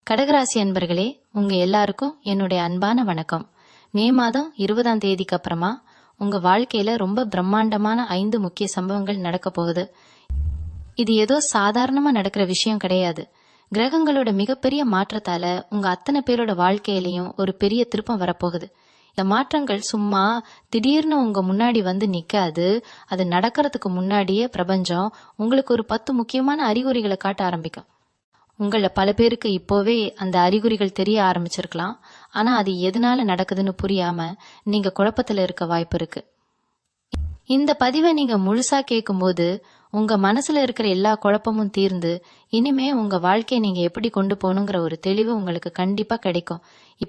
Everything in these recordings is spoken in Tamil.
கடகராசி அன்பர்களே, உங்க எல்லாருக்கும் என்னுடைய அன்பான வணக்கம். மே மாதம் 20ஆம் தேதிக்கு அப்புறமா உங்க வாழ்க்கையில ரொம்ப பிரம்மாண்டமான 5 முக்கிய சம்பவங்கள் நடக்க போகுது. இது ஏதோ சாதாரணமா நடக்கிற விஷயம் கிடையாது. கிரகங்களோட மிகப்பெரிய மாற்றத்தால உங்க அத்தனை பேரோட வாழ்க்கையிலையும் ஒரு பெரிய திருப்பம் வரப்போகுது. இந்த மாற்றங்கள் சும்மா திடீர்னு உங்க முன்னாடி வந்து நிக்காது. அது நடக்கிறதுக்கு முன்னாடியே பிரபஞ்சம் உங்களுக்கு ஒரு 10 முக்கியமான அறிகுறிகளை காட்ட ஆரம்பிக்கும். உங்கள பல பேருக்கு இப்போவே அந்த அறிகுறிகள் தெரிய ஆரம்பிச்சிருக்கலாம். ஆனா அது எதனால நடக்குதுன்னு புரியாம நீங்க குழப்பத்துல இருக்க வாய்ப்பு இருக்கு. இந்த பதிவை நீங்க முழுசா கேட்கும்போது உங்க மனசுல இருக்கிற எல்லா குழப்பமும் தீர்ந்து இனிமே உங்க வாழ்க்கையை நீங்க எப்படி கொண்டு போகணுங்கிற ஒரு தெளிவு உங்களுக்கு கண்டிப்பா கிடைக்கும்.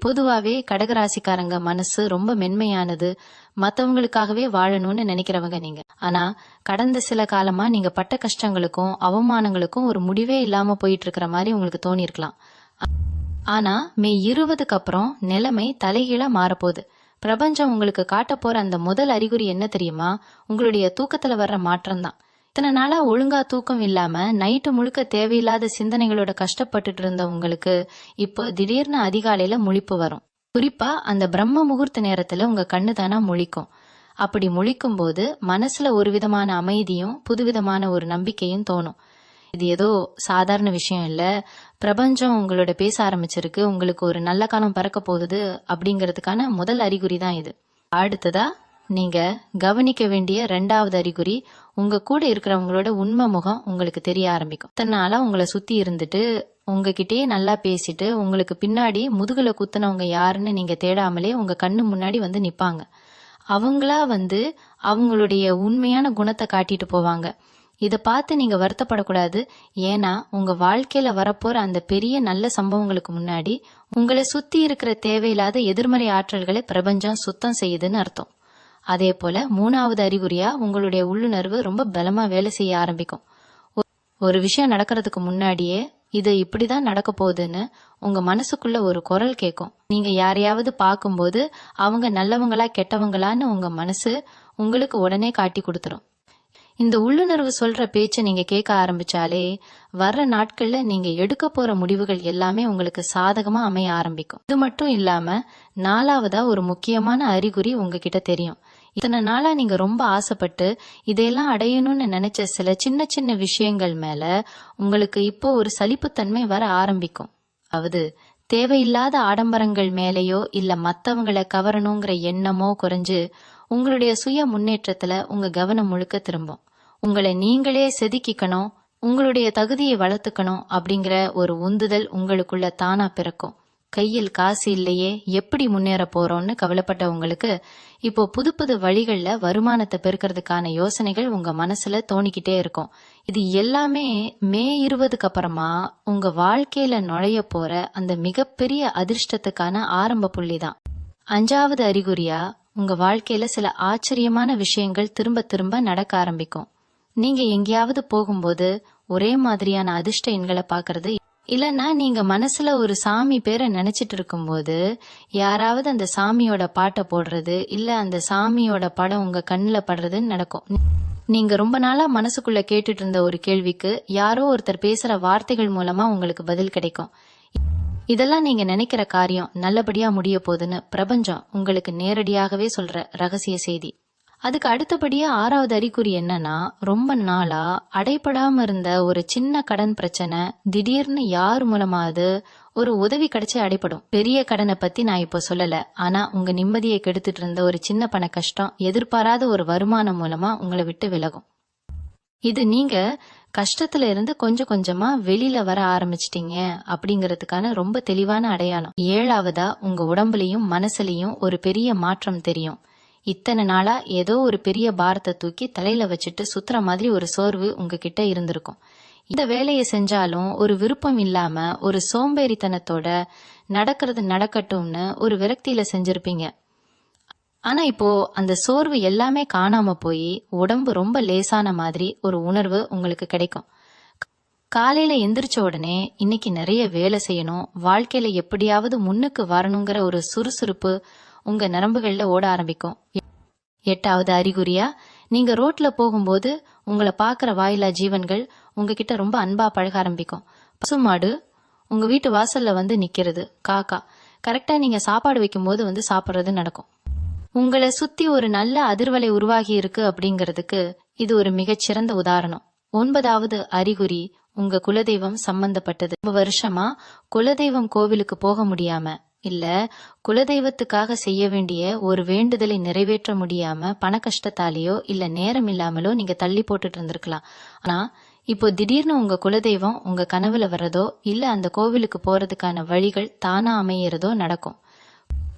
பொதுவாவே கடகராசிக்காரங்க மனசு ரொம்ப மென்மையானது, மத்தவங்களுக்காகவே வாழணும்னு நினைக்கிறவங்க நீங்க. ஆனா கடந்த சில காலமா நீங்க பட்ட கஷ்டங்களுக்கும் அவமானங்களுக்கும் ஒரு முடிவே இல்லாம போயிட்டு இருக்கிற மாதிரி உங்களுக்கு தோணி இருக்கலாம். ஆனா மே 20க்கு அப்புறம் நிலைமை தலைகீழா மாறப்போகுது. பிரபஞ்சம் உங்களுக்கு காட்ட போற அந்த முதல் அறிகுறி என்ன தெரியுமா? உங்களுடைய தூக்கத்துல வர்ற மாற்றம் தான். இத்தனை நாளா ஒழுங்கா தூக்கம் இல்லாம நைட்டு முழுக்க தேவையில்லாத சிந்தனைகளோட கஷ்டப்பட்டுட்டு இருந்த உங்களுக்கு இப்போ திடீர்னு அதிகாலையில முழிப்பு வரும். குறிப்பா அந்த பிரம்ம முகூர்த்த நேரத்துல உங்க கண்ணு தானா முழிக்கும். அப்படி முழிக்கும் போது மனசுல ஒரு விதமான அமைதியும் புதுவிதமான ஒரு நம்பிக்கையும் தோணும். இது ஏதோ சாதாரண விஷயம் இல்ல. பிரபஞ்சம் உங்களோட பேச ஆரம்பிச்சிருக்கு, உங்களுக்கு ஒரு நல்ல காலம் பறக்க போகுது அப்படிங்கறதுக்கான முதல் அறிகுறி தான் இது. அடுத்ததா நீங்க கவனிக்க வேண்டிய 2வது அறிகுறி, உங்க கூட இருக்கிறவங்களோட உண்மை முகம் உங்களுக்கு தெரிய ஆரம்பிக்கும். இத்தனால உங்களை சுத்தி இருந்துட்டு உங்ககிட்டயே நல்லா பேசிட்டு உங்களுக்கு பின்னாடி முதுகுல குத்துனவங்க யாருன்னு நீங்க தேடாமலே உங்க கண்ணு முன்னாடி வந்து நிப்பாங்க. அவங்களா வந்து அவங்களுடைய உண்மையான குணத்தை காட்டிட்டு போவாங்க. இத பார்த்து நீங்க வருத்தப்படக்கூடாது. ஏன்னா உங்க வாழ்க்கையில வரப்போற அந்த பெரிய நல்ல சம்பவங்களுக்கு முன்னாடி உங்களை சுத்தி இருக்கிற தேவையில்லாத எதிர்மறை ஆற்றல்களை பிரபஞ்சம் சுத்தம் செய்யுதுன்னு அர்த்தம். அதே போல 3வது அறிகுறியா உங்களுடைய உள்ளுணர்வு ரொம்ப பலமா வேலை செய்ய ஆரம்பிக்கும். ஒரு விஷயம் நடக்கிறதுக்கு முன்னாடியே இது இப்படிதான் நடக்க போகுதுன்னு உங்க மனசுக்குள்ள ஒரு குரல் கேட்கும். நீங்க யாரையாவது பார்க்கும்போது அவங்க நல்லவங்களா கெட்டவங்களான்னு உங்க மனசு உங்களுக்கு உடனே காட்டி கொடுத்துரும். இந்த உள்ளுணர்வு சொல்ற பேச்ச நீங்க கேட்க ஆரம்பிச்சாலே வர்ற நாட்கள்ல நீங்க எடுக்க போற முடிவுகள் எல்லாமே உங்களுக்கு சாதகமா அமைய ஆரம்பிக்கும். இது மட்டும் இல்லாம 4வதா ஒரு முக்கியமான அறிகுறி உங்ககிட்ட தெரியும். இத்தனை நாளா நீங்க ரொம்ப ஆசைப்பட்டு இதையெல்லாம் அடையணும்னு நினைச்ச சில சின்ன சின்ன விஷயங்கள் மேல உங்களுக்கு இப்போ ஒரு சலிப்புத்தன்மை வர ஆரம்பிக்கும். அதாவது தேவையில்லாத ஆடம்பரங்கள் மேலேயோ இல்ல மத்தவங்களை கவரணுங்கிற எண்ணமோ குறைஞ்சு உங்களுடைய சுய முன்னேற்றத்துல உங்க கவனம் முழுக்க திரும்பும். உங்களை நீங்களே செதுக்கிக்கணும், உங்களுடைய தகுதியை வளர்த்துக்கணும் அப்படிங்கிற ஒரு உந்துதல் உங்களுக்குள்ள தானா பிறக்கும். கையில் காசு இல்லையே எப்படி முன்னேற போறோம்னு கவலைப்பட்ட உங்களுக்கு இப்போ புது புது வழிகள்ல வருமானத்தை பெருக்கிறதுக்கான யோசனைகள் உங்க மனசுல தோணிக்கிட்டே இருக்கும். இது எல்லாமே மே 20க்கு அப்புறமா உங்க வாழ்க்கையில நுழைய போற அந்த மிகப்பெரிய அதிர்ஷ்டத்துக்கான ஆரம்ப புள்ளி தான். 5வது அறிகுறியா உங்க வாழ்க்கையில சில ஆச்சரியமான விஷயங்கள் திரும்ப திரும்ப நடக்க ஆரம்பிக்கும். நீங்க எங்கேயாவது போகும்போது ஒரே மாதிரியான அதிர்ஷ்ட எண்களை பாக்குறது, இல்லன்னா நீங்க மனசுல ஒரு சாமி பேரை நினைச்சிட்டு இருக்கும்போது யாராவது அந்த சாமியோட பாட்டை போடுறது இல்ல அந்த சாமியோட படம் உங்க கண்ணுல படுறதுன்னு நடக்கும். நீங்க ரொம்ப நாளா மனசுக்குள்ள கேட்டுட்டு இருந்த ஒரு கேள்விக்கு யாரோ ஒருத்தர் பேசுற வார்த்தைகள் மூலமா உங்களுக்கு பதில் கிடைக்கும். இதெல்லாம் நீங்க நினைக்கிற காரியம் நல்லபடியா முடிய போகுதுன்னு பிரபஞ்சம் உங்களுக்கு நேரடியாகவே சொல்ற ரகசிய செய்தி. அதுக்கு அடுத்தபடியா 6வது அறிகுறி என்னன்னா, ரொம்ப நாளா அடைபடாம இருந்த ஒரு சின்ன கடன் பிரச்சனை திடீர்னு யார் மூலமாவது ஒரு உதவி கிடைச்சு அடைபடும். பெரிய கடனை பத்தி நான் இப்போ சொல்லல. ஆனா உங்க நிம்மதியை கெடுத்துட்டு இருந்த ஒரு சின்ன பண கஷ்டம் எதிர்பாராத ஒரு வருமானம் மூலமா உங்களை விட்டு விலகும். இது நீங்க கஷ்டத்துல இருந்து கொஞ்சம் கொஞ்சமா வெளியில வர ஆரம்பிச்சிட்டீங்க அப்படிங்கறதுக்கான ரொம்ப தெளிவான அடையாளம். 7வதா உங்க உடம்புலயும் மனசுலயும் ஒரு பெரிய மாற்றம் தெரியும். இத்தனை நாளா ஏதோ ஒரு பெரிய பாரத்தை தூக்கி தலையில வச்சுட்டு சுத்துற மாதிரி ஒரு சோர்வு உங்ககிட்ட இருந்திருக்கும். இந்த வேலையை செஞ்சாலும் ஒரு விருப்பம் இல்லாம ஒரு சோம்பேறித்தனத்தோட நடக்கிறது நடக்கட்டும்னு ஒரு விரக்தியில செஞ்சிருப்பீங்க. ஆனா இப்போ அந்த சோர்வு எல்லாமே காணாம போய் உடம்பு ரொம்ப லேசான மாதிரி ஒரு உணர்வு உங்களுக்கு கிடைக்கும். காலையில எந்திரிச்ச உடனே இன்னைக்கு நிறைய வேலை செய்யணும், வாழ்க்கையில எப்படியாவது முன்னுக்கு வரணுங்கிற ஒரு சுறுசுறுப்பு உங்க நரம்புகள்ல ஓட ஆரம்பிக்கும். 8வது அறிகுறியா நீங்க ரோட்ல போகும்போது உங்களை பாக்குற வாயிலா ஜீவன்கள் உங்ககிட்ட ரொம்ப அன்பா பழக ஆரம்பிக்கும். பசுமாடு உங்க வீட்டு வாசல்ல வந்து நிக்கிறது காக்கா. கரெக்டா நீங்க சாப்பாடு வைக்கும்போது வந்து சாப்பிடுறது நடக்கும். உங்களை சுத்தி ஒரு நல்ல அதிர்வலை உருவாகி இருக்கு அப்படிங்கிறதுக்கு இது ஒரு மிகச்சிறந்த உதாரணம். 9வது அறிகுறி, உங்க குலதெய்வம் சம்பந்தப்பட்டது. ரொம்ப வருஷமா குலதெய்வம் கோவிலுக்கு போக முடியாம, இல்ல குலதெய்வத்துக்காக செய்ய வேண்டிய ஒரு வேண்டுதலை நிறைவேற்ற முடியாம பண கஷ்டத்தாலேயோ இல்ல நேரம் இல்லாமலோ நீங்க தள்ளி போட்டுட்டு இருந்திருக்கலாம். ஆனா இப்போ திடீர்னு உங்க குலதெய்வம் உங்க கனவுல வர்றதோ இல்ல அந்த கோவிலுக்கு போறதுக்கான வழிகள் தானா அமையறதோ நடக்கும்.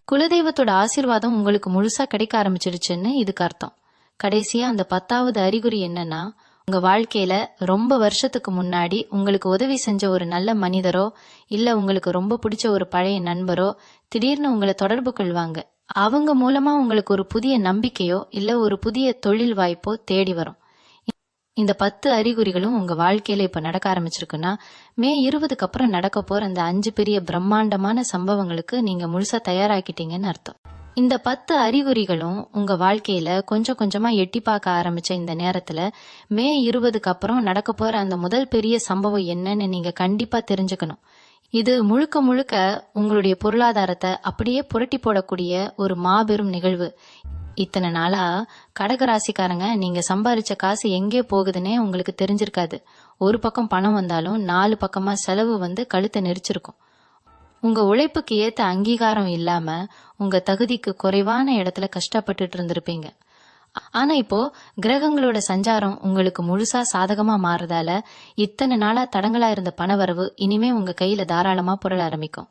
குலதெய்வத்தோட ஆசீர்வாதம் உங்களுக்கு முழுசா கிடைக்க ஆரம்பிச்சிடுச்சுன்னு இதுக்கு அர்த்தம். கடைசியா அந்த 10வது அறிகுறி என்னன்னா, உங்க வாழ்க்கையில ரொம்ப வருஷத்துக்கு முன்னாடி உங்களுக்கு உதவி செஞ்ச ஒரு நல்ல மனிதரோ இல்ல உங்களுக்கு ரொம்ப பிடிச்ச ஒரு பழைய நண்பரோ திடீர்னு உங்களை தொடர்பு கொள்வாங்க. அவங்க மூலமா உங்களுக்கு ஒரு புதிய நம்பிக்கையோ இல்ல ஒரு புதிய தொழில் வாய்ப்போ தேடி வரும். இந்த 10 அறிகுறிகளும் உங்க வாழ்க்கையில இப்ப நடக்க ஆரம்பிச்சிருக்குன்னா, மே 20க்கு அப்புறம் நடக்க போற அந்த 5 பெரிய பிரம்மாண்டமான சம்பவங்களுக்கு நீங்க முழுசா தயாராக்கிட்டீங்கன்னு அர்த்தம். இந்த 10 அறிகுறிகளும் உங்க வாழ்க்கையில கொஞ்சம் கொஞ்சமா எட்டி பார்க்க ஆரம்பிச்ச இந்த நேரத்துல மே 20க்கு அப்புறம் நடக்க போற அந்த முதல் பெரிய சம்பவம் என்னன்னு நீங்க கண்டிப்பா தெரிஞ்சுக்கணும். இது முழுக்க முழுக்க உங்களுடைய பொருளாதாரத்தை அப்படியே புரட்டி போடக்கூடிய ஒரு மாபெரும் நிகழ்வு. இத்தனை நாளா கடகராசிக்காரங்க நீங்க சம்பாரிச்ச காசு எங்கே போகுதுன்னே உங்களுக்கு தெரிஞ்சிருக்காது. ஒரு பக்கம் பணம் வந்தாலும் 4 பக்கமா செலவு வந்து கழுத்தை நெரிச்சிருக்கும். உங்க உழைப்புக்கு ஏத்த அங்கீகாரம் இல்லாம உங்க தகுதிக்கு குறைவான இடத்துல கஷ்டப்பட்டுட்டு இருந்திருப்பீங்க. ஆனா இப்போ கிரகங்களோட சஞ்சாரம் உங்களுக்கு முழுசா சாதகமா மாறதால இத்தனை நாளா தடங்களா இருந்த பணவரவு இனிமே உங்க கையில தாராளமா புரள ஆரம்பிக்கும்.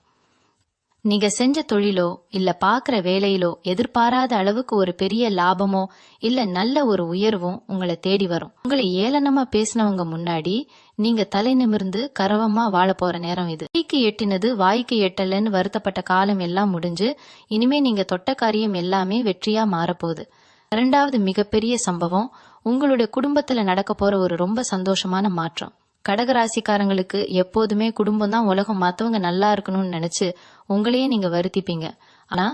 நீங்க செஞ்ச தொழிலோ இல்ல பாக்குற வேலையிலோ எதிர்பாராத அளவுக்கு ஒரு பெரிய லாபமோ இல்ல நல்ல ஒரு உயர்வும் உங்களை தேடி வரும். உங்களை ஏளனமா பேசினவங்க முன்னாடி நீங்க தலை நிமிர்ந்து கர்வமா வாழ போற நேரம் இது. கைக்கு எட்டினது வாய்க்கு எட்டலன்னு வருத்தப்பட்ட காலம் எல்லாம் முடிஞ்சு இனிமே நீங்க தொட்ட காரியம் எல்லாமே வெற்றியா மாறப்போகுது. 2வது மிகப்பெரிய சம்பவம், உங்களுடைய குடும்பத்துல நடக்க போற ஒரு ரொம்ப சந்தோஷமான மாற்றம். கடகராசிக்காரங்களுக்கு எப்போதுமே குடும்பம் தான் உலகம், மத்தவங்க நல்லா இருக்கணும்னு நினைச்சு உங்களையே நீங்க வருத்திப்பீங்க. ஆனா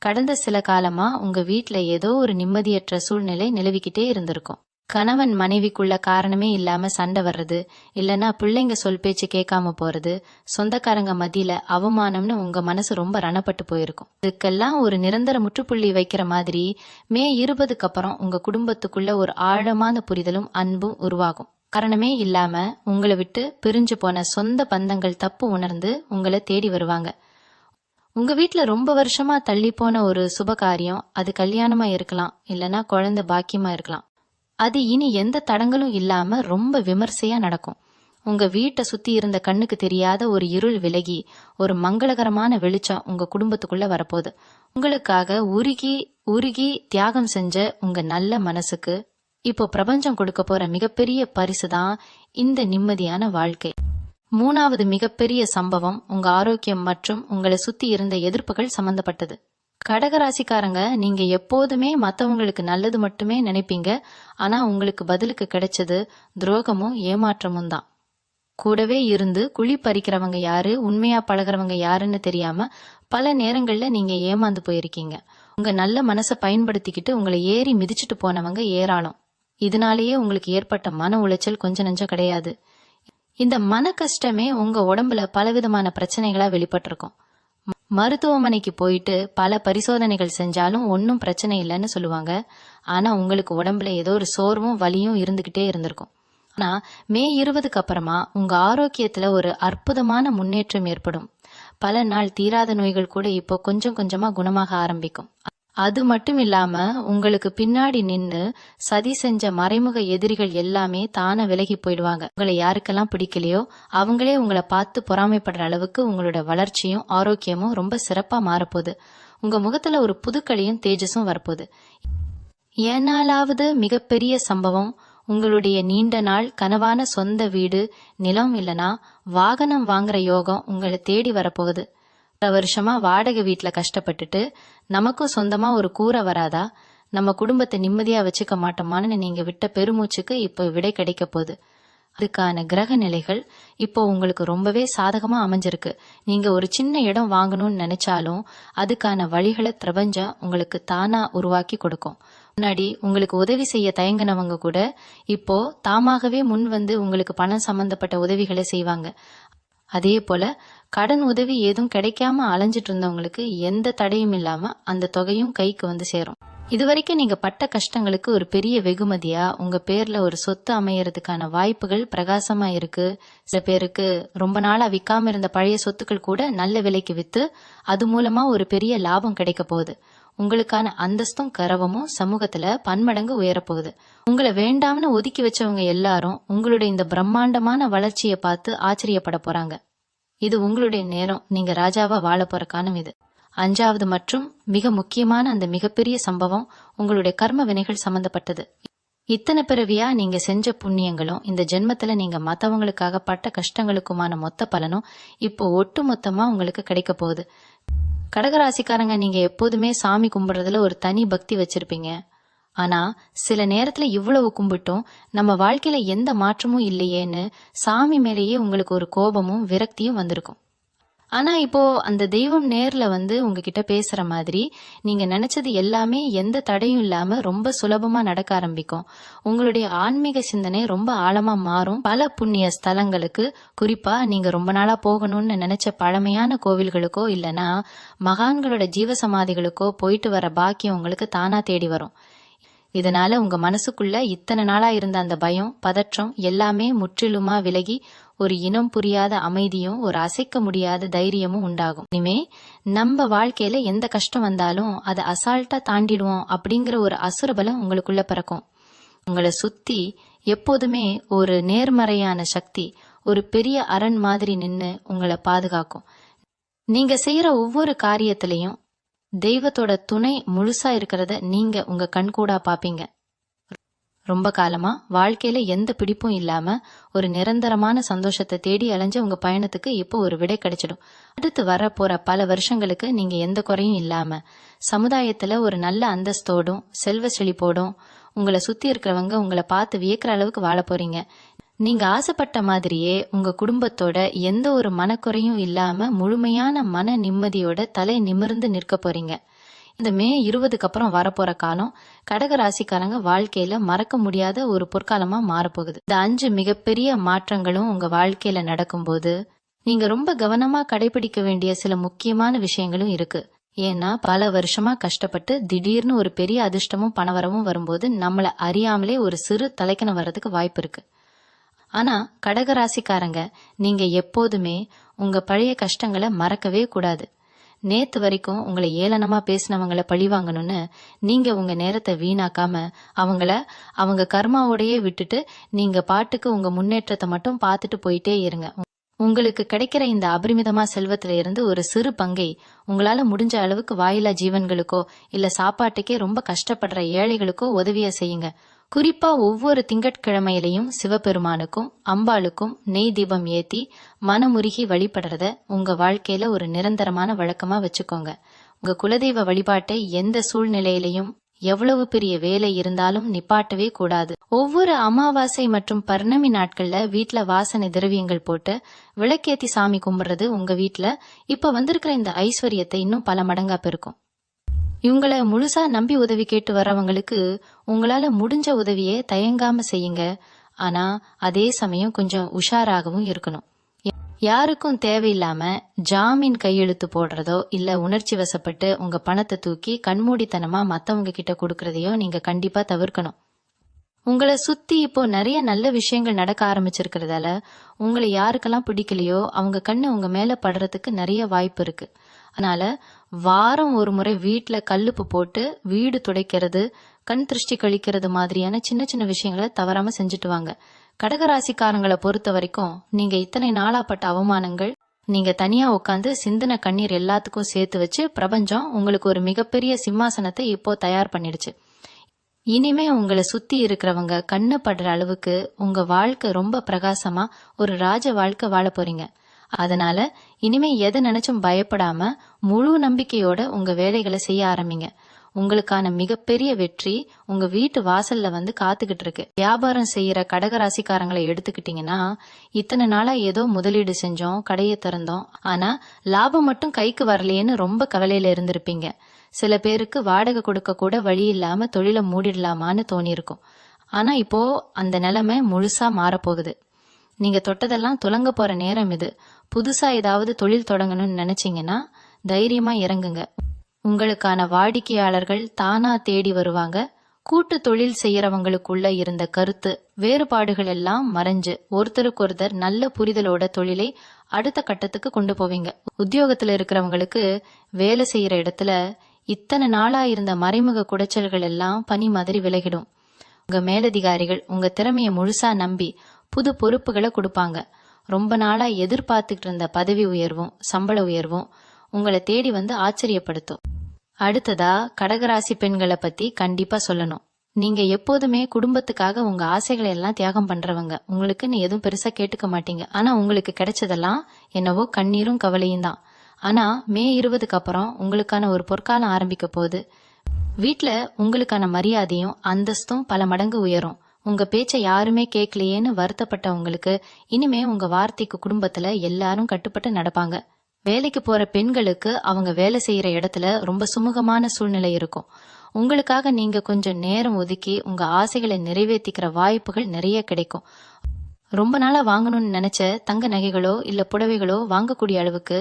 கடந்த சில காலமா உங்க வீட்ல ஏதோ ஒரு நிம்மதியற்ற சூழ்நிலை நிலவிக்கிட்டே இருந்திருக்கும். கணவன் மனைவிக்குள்ள காரணமே இல்லாம சண்டை வர்றது, இல்லனா பிள்ளைங்க சொல் பேச்சு கேட்காம போறது, சொந்தக்காரங்க மத்தியில அவமானம்னு உங்க மனசு ரொம்ப ரணப்பட்டு போயிருக்கும். இதுக்கெல்லாம் ஒரு நிரந்தர முற்றுப்புள்ளி வைக்கிற மாதிரி மே 20க்கு அப்புறம் உங்க குடும்பத்துக்குள்ள ஒரு ஆழமான புரிதலும் அன்பும் உருவாகும். காரணமே இல்லாம உங்களை விட்டு பிரிஞ்சு போன சொந்த பந்தங்கள் தப்பு உணர்ந்து உங்களை தேடி வருவாங்க. உங்க வீட்ல ரொம்ப வருஷமா தள்ளி போன ஒரு சுப காரியம், அது கல்யாணமா இருக்கலாம் இல்லனா குழந்தை பாக்கியமா இருக்கலாம், அது இனி எந்த தடங்களும் இல்லாம ரொம்ப விமர்சையா நடக்கும். உங்க வீட்டை சுத்தி இருந்த கண்ணுக்கு தெரியாத ஒரு இருள் விலகி ஒரு மங்களகரமான வெளிச்சம் உங்க குடும்பத்துக்குள்ள வரப்போகுது. உங்களுக்காக உருகி உருகி தியாகம் செஞ்ச உங்க நல்ல மனசுக்கு இப்போ பிரபஞ்சம் கொடுக்க போற மிகப்பெரிய பரிசுதான் இந்த நிம்மதியான வாழ்க்கை. 3வது மிகப்பெரிய சம்பவம் உங்க ஆரோக்கியம் மற்றும் உங்களை சுத்தி இருந்த எதிர்ப்புகள் சம்பந்தப்பட்டது. கடகராசிக்காரங்க நீங்க எப்போதுமே மத்தவங்களுக்கு நல்லது மட்டுமே நினைப்பீங்க. ஆனா உங்களுக்கு பதிலுக்கு கிடைச்சது துரோகமும் ஏமாற்றமும் தான். கூடவே இருந்து குழி பறிக்கிறவங்க யாரு, உண்மையா பழகிறவங்க யாருன்னு தெரியாம பல நேரங்கள்ல நீங்க ஏமாந்து போயிருக்கீங்க. உங்க நல்ல மனசை பயன்படுத்திக்கிட்டு உங்களை ஏறி மிதிச்சுட்டு போனவங்க ஏராளம். இதனாலேயே உங்களுக்கு ஏற்பட்ட மன உளைச்சல் கொஞ்சம் நஞ்சம் கிடையாது. இந்த மன கஷ்டமே உங்க உடம்புல பலவிதமான பிரச்சனைகளா வெளிப்பட்டிருக்கும். மருத்துவமனைக்கு போயிட்டு பல பரிசோதனைகள் செஞ்சாலும் ஒன்னும் பிரச்சனை இல்லைன்னு சொல்லுவாங்க. ஆனா உங்களுக்கு உடம்புல ஏதோ ஒரு சோர்வும் வலியும் இருந்துகிட்டே இருந்திருக்கும். ஆனா மே 20க்கு அப்புறமா உங்க ஆரோக்கியத்துல ஒரு அற்புதமான முன்னேற்றம் ஏற்படும். பல நாள் தீராத நோய்கள் கூட இப்போ கொஞ்சம் கொஞ்சமா குணமாக ஆரம்பிக்கும். அது மட்டும் இல்லாம உங்களுக்கு பின்னாடி நின்னு சதி செஞ்ச மறைமுக எதிரிகள் எல்லாமே தானே விலகி போயிடுவாங்க. உங்களை யாருக்கெல்லாம் பிடிக்கலையோ அவங்களே உங்களை பார்த்து பொறாமைப்படுற அளவுக்கு உங்களோட வளர்ச்சியும் ஆரோக்கியமும் ரொம்ப சிறப்பா மாறப்போகுது. உங்க முகத்துல ஒரு புதுக்களியும் தேஜஸும் வரப்போகுது. ஏனாலாவது மிகப்பெரிய சம்பவம், உங்களுடைய நீண்ட நாள் கனவான சொந்த வீடு, நிலம் இல்லனா வாகனம் வாங்குற யோகம் உங்களை தேடி வரப்போகுது. வருஷமா வாடகை வீட்டுல கஷ்டப்பட்டுட்டு நமக்கும் சொந்தமா ஒரு கூரை வராதா, நம்ம குடும்பத்தை நிம்மதியா வச்சுக்க மாட்டோமான்னு நீங்க விட்ட பெருமூச்சுக்கு இப்போ விடை கிடைக்க போகுது. அதுக்கான கிரக நிலைகள் இப்போ உங்களுக்கு ரொம்பவே சாதகமா அமைஞ்சிருக்கு. நீங்க ஒரு சின்ன இடம் வாங்கணும்னு நினைச்சாலும் அதுக்கான வழிகளை பிரபஞ்சம் உங்களுக்கு தானா உருவாக்கி கொடுக்கும். முன்னாடி உங்களுக்கு உதவி செய்ய தயங்கினவங்க கூட இப்போ தாமாகவே முன் வந்து உங்களுக்கு பணம் சம்பந்தப்பட்ட உதவிகளை செய்வாங்க. அதே போல கடன் உதவி ஏதும் கிடைக்காம அலைஞ்சிட்டு இருந்தவங்களுக்கு எந்த தடையும் இல்லாம அந்த தொகையும் கைக்கு வந்து சேரும். இதுவரைக்கும் நீங்க பட்ட கஷ்டங்களுக்கு ஒரு பெரிய வெகுமதியா உங்க பேர்ல ஒரு சொத்து அமையறதுக்கான வாய்ப்புகள் பிரகாசமா இருக்கு. சில பேருக்கு ரொம்ப நாளா விக்காம இருந்த பழைய சொத்துக்கள் கூட நல்ல விலைக்கு வித்து அது மூலமா ஒரு பெரிய லாபம் கிடைக்க போகுது. உங்களுக்கான அந்தஸ்தும் கரவமும் சமூகத்துல பன்மடங்கு உயரப்போகுது. உங்களை வேண்டாம்னு ஒதுக்கி வச்சவங்க எல்லாரும் உங்களுடைய இந்த பிரம்மாண்டமான வளர்ச்சியை பார்த்து ஆச்சரியப்பட போறாங்க. இது உங்களுடைய நேரம். நீங்க ராஜாவா வாழ போற காலம் இது. 5வது மற்றும் மிக முக்கியமான அந்த மிகப்பெரிய சம்பவம் உங்களுடைய கர்ம வினைகள் சம்பந்தப்பட்டது. இத்தனை பிறவியா நீங்க செஞ்ச புண்ணியங்களும் இந்த ஜென்மத்துல நீங்க மத்தவங்களுக்காக பட்ட கஷ்டங்களுக்குமான மொத்த பலனும் இப்போ ஒட்டு மொத்தமா உங்களுக்கு கிடைக்க போகுது. கடகராசிக்காரங்க, நீங்க எப்போதுமே சாமி கும்பிடுறதுல ஒரு தனி பக்தி வச்சிருப்பீங்க. ஆனா சில நேரத்துல இவ்வளவு கும்பிட்டும் நம்ம வாழ்க்கையில எந்த மாற்றமும் இல்லையேன்னு சாமி மேலேயே உங்களுக்கு ஒரு கோபமும் விரக்தியும் வந்திருக்கும். ஆனா இப்போ அந்த தெய்வம் நேர்ல வந்து உங்ககிட்ட பேசுற மாதிரி நீங்க நினைச்சது எல்லாமே எந்த தடையும் இல்லாம ரொம்ப சுலபமா நடக்க ஆரம்பிக்கும். உங்களுடைய ஆன்மீக சிந்தனை ரொம்ப ஆழமா மாறும். பல புண்ணிய ஸ்தலங்களுக்கு, குறிப்பா நீங்க ரொம்ப நாளா போகணும்னு நினைச்ச பழமையான கோவில்களுக்கோ இல்லனா மகான்களோட ஜீவசமாதிகளுக்கோ போயிட்டு வர பாக்கியம் உங்களுக்கு தானா தேடி வரும். இதனால உங்க மனசுக்குள்ள இத்தனை நாளா இருந்த அந்த பயம், பதற்றம் எல்லாமே முற்றிலுமா விலகி ஒரு இனம் புரியாத அமைதியும் ஒரு அசைக்க முடியாத தைரியமும் உண்டாகும். இனிமே நம்ம வாழ்க்கையில எந்த கஷ்டம் வந்தாலும் அதை அசால்ட்டா தாண்டிடுவோம் அப்படிங்கிற ஒரு அசுரபலம் உங்களுக்குள்ள பிறக்கும். உங்களை சுத்தி எப்போதுமே ஒரு நேர்மறையான சக்தி, ஒரு பெரிய அரண் மாதிரி நின்னு உங்களை பாதுகாக்கும். நீங்க செய்யற ஒவ்வொரு காரியத்திலையும் தெய்வத்தோட துணை முழுசா இருக்கிறத நீங்க உங்க கண்கூடா பாப்பீங்க. ரொம்ப காலமா வாழ்க்கையில எந்த பிடிப்பும் இல்லாம ஒரு நிரந்தரமான சந்தோஷத்தை தேடி அலைஞ்ச உங்க பயணத்துக்கு இப்போ ஒரு விடை கிடைச்சிடும். அடுத்து வர போற பல வருஷங்களுக்கு நீங்க எந்த குறையும் இல்லாம சமுதாயத்துல ஒரு நல்ல அந்தஸ்தோடும் செல்வ செழிப்போடும் உங்களை சுத்தி இருக்கிறவங்க உங்களை பார்த்து வியக்கிற அளவுக்கு வாழ போறீங்க. நீங்க ஆசைப்பட்ட மாதிரியே உங்க குடும்பத்தோட எந்த ஒரு மனக்குறையும் இல்லாம முழுமையான மன நிம்மதியோட தலை நிமிர்ந்து நிற்க போறீங்க. இந்த மே 20க்கு அப்புறம் வரப்போற காலம் கடக ராசிக்காரங்க வாழ்க்கையில மறக்க முடியாத ஒரு பொற்காலமா மாறப்போகுது. இந்த 5 மிகப்பெரிய மாற்றங்களும் உங்க வாழ்க்கையில நடக்கும்போது நீங்க ரொம்ப கவனமா கடைபிடிக்க வேண்டிய சில முக்கியமான விஷயங்களும் இருக்கு. ஏன்னா பல வருஷமா கஷ்டப்பட்டு திடீர்னு ஒரு பெரிய அதிர்ஷ்டமும் பணவரவும் வரும்போது நம்மள அறியாமலே ஒரு சிறு தலைக்கணம் வர்றதுக்கு வாய்ப்பு இருக்கு. ஆனா கடகராசிக்காரங்க, நீங்க எப்போதுமே உங்க பழைய கஷ்டங்களை மறக்கவே கூடாது. நேத்து வரைக்கும் உங்களை ஏளனமா பேசினவங்களை பழிவாங்கணும்னு நீங்க உங்க நேரத்தை வீணாக்காம அவங்க கர்மாவோடையே விட்டுட்டு நீங்க பாட்டுக்கு உங்க முன்னேற்றத்தை மட்டும் பார்த்துட்டு போயிட்டே இருங்க. உங்களுக்கு கிடைக்கிற இந்த அபரிமிதமா செல்வத்தில இருந்து ஒரு சிறு பங்கை உங்களால முடிஞ்ச அளவுக்கு வாயிலா ஜீவன்களுக்கோ இல்ல சாப்பாட்டுக்கே ரொம்ப கஷ்டப்படுற ஏழைகளுக்கோ உதவியா செய்யுங்க. குறிப்பா ஒவ்வொரு திங்கட்கிழமையிலையும் சிவபெருமானுக்கும் அம்பாளுக்கும் நெய் தீபம் ஏத்தி மனமுருகி வழிபடுறத உங்க வாழ்க்கையில ஒரு நிரந்தரமான வழக்கமா வச்சுக்கோங்க. உங்க குலதெய்வ வழிபாட்டை எந்த சூழ்நிலையிலையும் எவ்வளவு பெரிய வேலை இருந்தாலும் நிப்பாட்டவே கூடாது. ஒவ்வொரு அமாவாசை மற்றும் பௌர்ணமி நாட்கள்ல வீட்டுல வாசனை திரவியங்கள் போட்டு விளக்கேத்தி சாமி கும்பிடுறது உங்க வீட்டுல இப்ப வந்திருக்கிற இந்த ஐஸ்வர்யத்தை இன்னும் பல மடங்கா பெருக்கும். இவங்களை முழுசா நம்பி உதவி கேட்டு வர்றவங்களுக்கு உங்களால முடிஞ்ச உதவியை தயங்காம செய்யுங்க. ஆனா அதே சமயம் கொஞ்சம் உஷாராகவும் இருக்கணும். யாருக்கும் தேவையில்லாம ஜாமீன் கையெழுத்து போடுறதோ இல்ல உணர்ச்சி வசப்பட்டு உங்க பணத்தை தூக்கி கண்மூடித்தனமா மத்தவங்க கிட்ட கொடுக்கறதையோ நீங்க கண்டிப்பா தவிர்க்கணும். உங்களை சுத்தி இப்போ நிறைய நல்ல விஷயங்கள் நடக்க ஆரம்பிச்சிருக்கிறதால உங்களை யாருக்கெல்லாம் பிடிக்கலையோ அவங்க கண்ணு உங்க மேல படுறதுக்கு நிறைய வாய்ப்பு இருக்கு. அதனால வாரம் ஒரு முறை வீட்டுல கல்லுப்பு போட்டு வீடு துடைக்கிறது, கண் திருஷ்டி கழிக்கிறது மாதிரியான சின்ன சின்ன விஷயங்களை தவறாம செஞ்சுட்டு வாங்க. கடகராசிக்காரங்களை பொறுத்த வரைக்கும் நீங்க இத்தனை நாளாப்பட்ட அவமானங்கள், நீங்க தனியா உட்காந்து சிந்தின கண்ணீர் எல்லாத்துக்கும் சேர்த்து வச்சு பிரபஞ்சம் உங்களுக்கு ஒரு மிகப்பெரிய சிம்மாசனத்தை இப்போ தயார் பண்ணிடுச்சு. இனிமே உங்களை சுத்தி இருக்கிறவங்க கண்ணு படுற அளவுக்கு உங்க வாழ்க்கை ரொம்ப பிரகாசமா ஒரு ராஜ வாழ்க்கை வாழ போறீங்க. அதனால இனிமே எதை நினைச்சும் பயப்படாம முழு நம்பிக்கையோட உங்க வேலைகளை செய்ய ஆரம்பிங்க. உங்களுக்கான மிகப்பெரிய வெற்றி உங்க வீட்டு வாசல்ல வந்து காத்துக்கிட்டு இருக்கு. வியாபாரம் செய்யற கடகராசிக்காரங்களை எடுத்துக்கிட்டீங்கன்னா, இத்தனை நாளா ஏதோ முதலீடு செஞ்சோம், கடையை திறந்தோம், ஆனா லாபம் மட்டும் கைக்கு வரலையேன்னு ரொம்ப கவலையில இருந்திருப்பீங்க. சில பேருக்கு வாடகை கொடுக்க கூட வழி இல்லாம தொழிலை மூடிடலாமான்னு தோணியிருக்கும். ஆனா இப்போ அந்த நிலைமை முழுசா மாறப்போகுது. நீங்க தொட்டதெல்லாம் துலங்க போற நேரம் இது. புதுசா ஏதாவது தொழில் தொடங்கணும்னு நினைச்சீங்கன்னா தைரியமா இறங்குங்க. உங்களுக்கான வாடிக்கையாளர்கள் தானா தேடி வருவாங்க. கூட்டு தொழில் செய்யறவங்களுக்குள்ள இருந்த கருத்து வேறுபாடுகள் எல்லாம் மறைஞ்சு ஒருத்தருக்கொருத்தர் நல்ல புரிதலோட தொழிலை அடுத்த கட்டத்துக்கு கொண்டு போவீங்க. உத்தியோகத்துல இருக்கிறவங்களுக்கு வேலை செய்யற இடத்துல இத்தனை நாளா இருந்த மறைமுக குடைச்சல்கள் எல்லாம் பனி மாதிரி விலகிடும். உங்க மேலதிகாரிகள் உங்க திறமைய முழுசா நம்பி புது பொறுப்புகளை கொடுப்பாங்க. ரொம்ப நாளா எதிர்பார்த்துக்கிட்டு இருந்த பதவி உயர்வும் சம்பள உயர்வும் உங்களை தேடி வந்து ஆச்சரியப்படுத்தும். அடுத்ததா கடகராசி பெண்களை பத்தி கண்டிப்பா சொல்லணும். நீங்க எப்போதுமே குடும்பத்துக்காக உங்க ஆசைகளை எல்லாம் தியாகம் பண்றவங்க. உங்களுக்குன்னு எதுவும் பெருசா கேட்டுக்க மாட்டீங்க. ஆனா உங்களுக்கு கிடைச்சதெல்லாம் என்னவோ கண்ணீரும் கவலையும் தான். ஆனா மே 20க்கு அப்புறம் உங்களுக்கான ஒரு பொற்காலம் ஆரம்பிக்க போகுது. வீட்ல உங்களுக்கான மரியாதையும் அந்தஸ்தும் பல மடங்கு உயரும். உங்க பேச்ச யாருமே கேட்கலையேன்னு வருத்தப்பட்ட உங்களுக்கு இனிமே உங்க வார்த்தைக்கு குடும்பத்துல எல்லாரும் கட்டுப்பட்டு நடப்பாங்க. வேலைக்கு போற பெண்களுக்கு அவங்க வேலை செய்யற இடத்துல ரொம்ப சுமூகமான சூழ்நிலை இருக்கும். உங்களுக்காக நீங்க கொஞ்சம் நேரம் ஒதுக்கி உங்க ஆசைகளை நிறைவேற்றிக்கிற வாய்ப்புகள் நிறைய கிடைக்கும். ரொம்ப நாளா வாங்கணும்னு நினைச்ச தங்க நகைகளோ இல்ல புடவைகளோ வாங்கக்கூடிய அளவுக்கு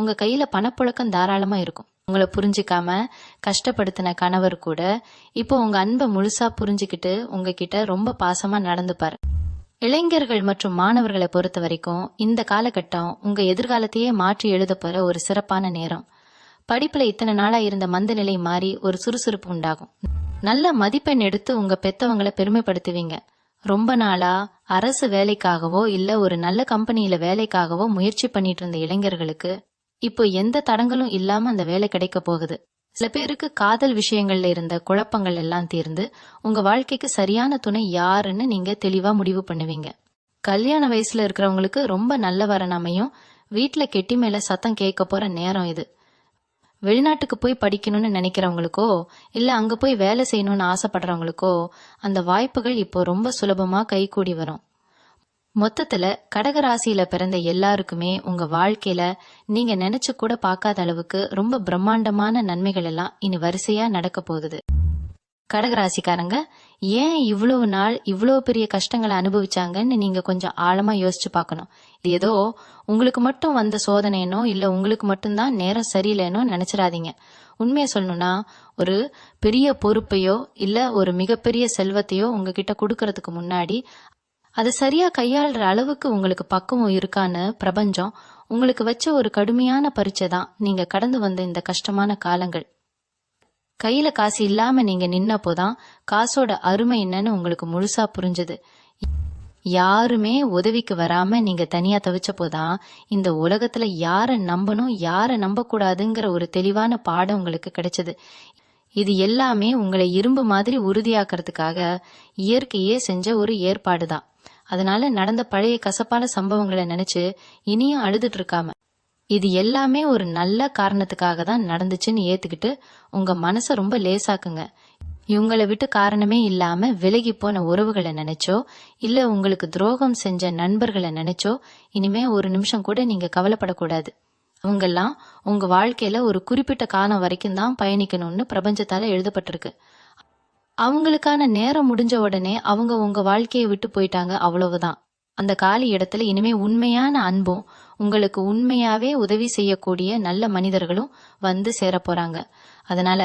உங்க கையில பணப்புழக்கம் தாராளமா இருக்கும். உங்களை புரிஞ்சுக்காம கஷ்டப்படுத்தின கணவர் கூட இப்போ உங்க அன்பை முழுசா புரிஞ்சுக்கிட்டு உங்ககிட்ட ரொம்ப பாசமா நடந்துப்பாரு. இளைஞர்கள் மற்றும் மாணவர்களை பொறுத்த வரைக்கும் இந்த காலகட்டம் உங்க எதிர்காலத்தையே மாற்றி எழுத போற ஒரு சிறப்பான நேரம். படிப்புல இத்தனை நாளா இருந்த மந்த நிலை மாறி ஒரு சுறுசுறுப்பு உண்டாகும். நல்ல மதிப்பெண் எடுத்து உங்க பெத்தவங்களை பெருமைப்படுத்துவீங்க. ரொம்ப நாளா அரசு வேலைக்காகவோ இல்ல ஒரு நல்ல கம்பெனியில வேலைக்காகவோ முயற்சி பண்ணிட்டு இருந்த இளைஞர்களுக்கு இப்போ எந்த தடங்களும் இல்லாம அந்த வேலை கிடைக்க போகுது. சில பேருக்கு காதல் விஷயங்கள்ல இருந்த குழப்பங்கள் எல்லாம் தீர்ந்து உங்க வாழ்க்கைக்கு சரியான துணை யாருன்னு நீங்க தெளிவா முடிவு பண்ணுவீங்க. கல்யாண வயசுல இருக்கிறவங்களுக்கு ரொம்ப நல்ல வரன் அமையும். வீட்டுல கெட்டி மேல சத்தம் கேட்க போற நேரம் இது. வெளிநாட்டுக்கு போய் படிக்கணும்னு நினைக்கிறவங்களுக்கோ இல்ல அங்க போய் வேலை செய்யணும்னு ஆசைப்படுறவங்களுக்கோ அந்த வாய்ப்புகள் இப்போ ரொம்ப சுலபமா கைகூடி வரும். மொத்தத்துல கடகராசியில பிறந்த எல்லாருக்குமே உங்க வாழ்க்கையில நீங்க நினைச்சு கூட பார்க்காத அளவுக்கு ரொம்ப பிரம்மாண்டமான நன்மைகள் எல்லாம் இனி வரிசையா நடக்க போகுது. கடகராசிக்காரங்க ஏன் இவ்வளவு நாள் இவ்வளவு பெரிய கஷ்டங்களை அனுபவிச்சாங்கன்னு நீங்க கொஞ்சம் ஆழமா யோசிச்சு பார்க்கணும். இது ஏதோ உங்களுக்கு மட்டும் வந்த சோதனைனோ இல்ல உங்களுக்கு மட்டும்தான் நேரம் சரியில்லைனோ நினைச்சிடாதீங்க. உண்மையை சொல்லணும்னா ஒரு பெரிய பொறுப்பையோ இல்ல ஒரு மிகப்பெரிய செல்வத்தையோ உங்ககிட்ட கொடுக்கறதுக்கு முன்னாடி அதை சரியா கையாளுற அளவுக்கு உங்களுக்கு பக்குவம் இருக்கான்னு பிரபஞ்சம் உங்களுக்கு வச்ச ஒரு கடுமையான பரீட்சை தான் நீங்க கடந்து வந்த இந்த கஷ்டமான காலங்கள். கையில காசு இல்லாம நீங்க நின்னப்போதான் காசோட அருமை என்னன்னு உங்களுக்கு முழுசா புரிஞ்சது. யாருமே உதவிக்கு வராம நீங்க தனியா தவிச்சப்போதான் இந்த உலகத்துல யார நம்பணும் யார நம்ப கூடாதுங்கிற ஒரு தெளிவான பாடம் உங்களுக்கு கிடைச்சது. இது எல்லாமே உங்களை இரும்பு மாதிரி உறுதியாக்குறதுக்காக இயற்கையே செஞ்ச ஒரு ஏற்பாடுதான். அதனால நடந்த பழைய கசப்பான சம்பவங்களை நினைச்சு இனியும் அழுதுட்டு இருக்காம இது எல்லாமே ஒரு நல்ல காரணத்துக்காக தான் நடந்துச்சுன்னு ஏத்துக்கிட்டு உங்க மனச ரொம்ப லேசாக்குங்க. இவங்களை விட்டு காரணமே இல்லாம விலகி போன உறவுகளை நினைச்சோ இல்ல உங்களுக்கு துரோகம் செஞ்ச நண்பர்களை நினைச்சோ இனிமே ஒரு நிமிஷம் கூட நீங்க கவலைப்படக்கூடாது. அவங்கெல்லாம் உங்க வாழ்க்கையில ஒரு குறிப்பிட்ட காலம் வரைக்கும் தான் பயணிக்கணும்னு பிரபஞ்சத்தால எழுதப்பட்டிருக்கு. அவங்களுக்கான நேரம் முடிஞ்ச உடனே அவங்க உங்க வாழ்க்கையை விட்டு போயிட்டாங்க, அவ்வளவுதான். அந்த காலி இடத்துல இனிமே உண்மையான அன்பும் உங்களுக்கு உண்மையாவே உதவி செய்யக்கூடிய நல்ல மனிதர்களும் வந்து சேர போறாங்க. அதனால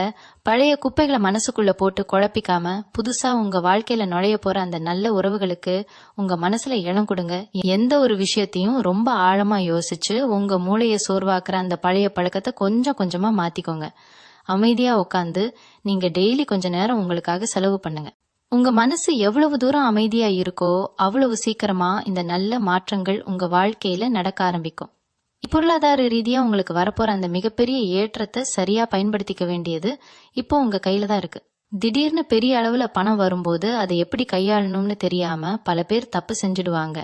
பழைய குப்பைகளை மனசுக்குள்ள போட்டு குழப்பிக்காம புதுசா உங்க வாழ்க்கையில நுழைய போற அந்த நல்ல உறவுகளுக்கு உங்க மனசுல இடம் கொடுங்க. எந்த ஒரு விஷயத்தையும் ரொம்ப ஆழமா யோசிச்சு உங்க மூளையை சோர்வாக்குற அந்த பழைய பழக்கத்தை கொஞ்சம் கொஞ்சமா மாத்திக்கோங்க. அமைதியா உட்காந்து நீங்க டெய்லி கொஞ்ச நேரம் உங்களுக்காக செலவு பண்ணுங்க. உங்க மனசு எவ்வளவு தூரம் அமைதியா இருக்கோ அவ்வளவு சீக்கிரமா இந்த நல்ல மாற்றங்கள் உங்க வாழ்க்கையில நடக்க ஆரம்பிக்கும். பொருளாதார ரீதியா உங்களுக்கு வரப்போற அந்த மிகப்பெரிய ஏற்றத்தை சரியா பயன்படுத்திக்க வேண்டியது இப்போ உங்க கையில தான் இருக்கு. திடீர்னு பெரிய அளவுல பணம் வரும்போது அதை எப்படி கையாளணும்னு தெரியாம பல பேர் தப்பு செஞ்சுடுவாங்க.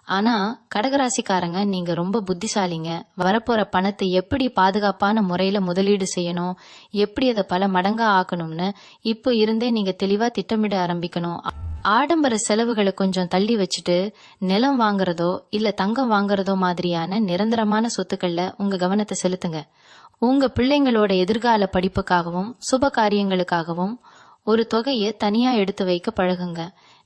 ஆனா கடகராசிக்காரங்க நீங்க ரொம்ப புத்திசாலிங்க. வரப்போற பணத்தை எப்படி பாதுகாப்பான முறையில முதலீடு செய்யணும், எப்படி அதை பல மடங்கா ஆக்கணும்னு இப்போ இருந்தே நீங்க தெளிவா திட்டமிட ஆரம்பிக்கணும். ஆடம்பர செலவுகளை கொஞ்சம் தள்ளி வச்சுட்டு நிலம் வாங்குறதோ இல்ல தங்கம் வாங்குறதோ மாதிரியான நிரந்தரமான சொத்துக்கள்ல உங்க கவனத்தை செலுத்துங்க. உங்க பிள்ளைங்களோட எதிர்கால படிப்புக்காகவும் சுப காரியங்களுக்காகவும் ஒரு தொகையை தனியா எடுத்து வைக்க பழகுங்க.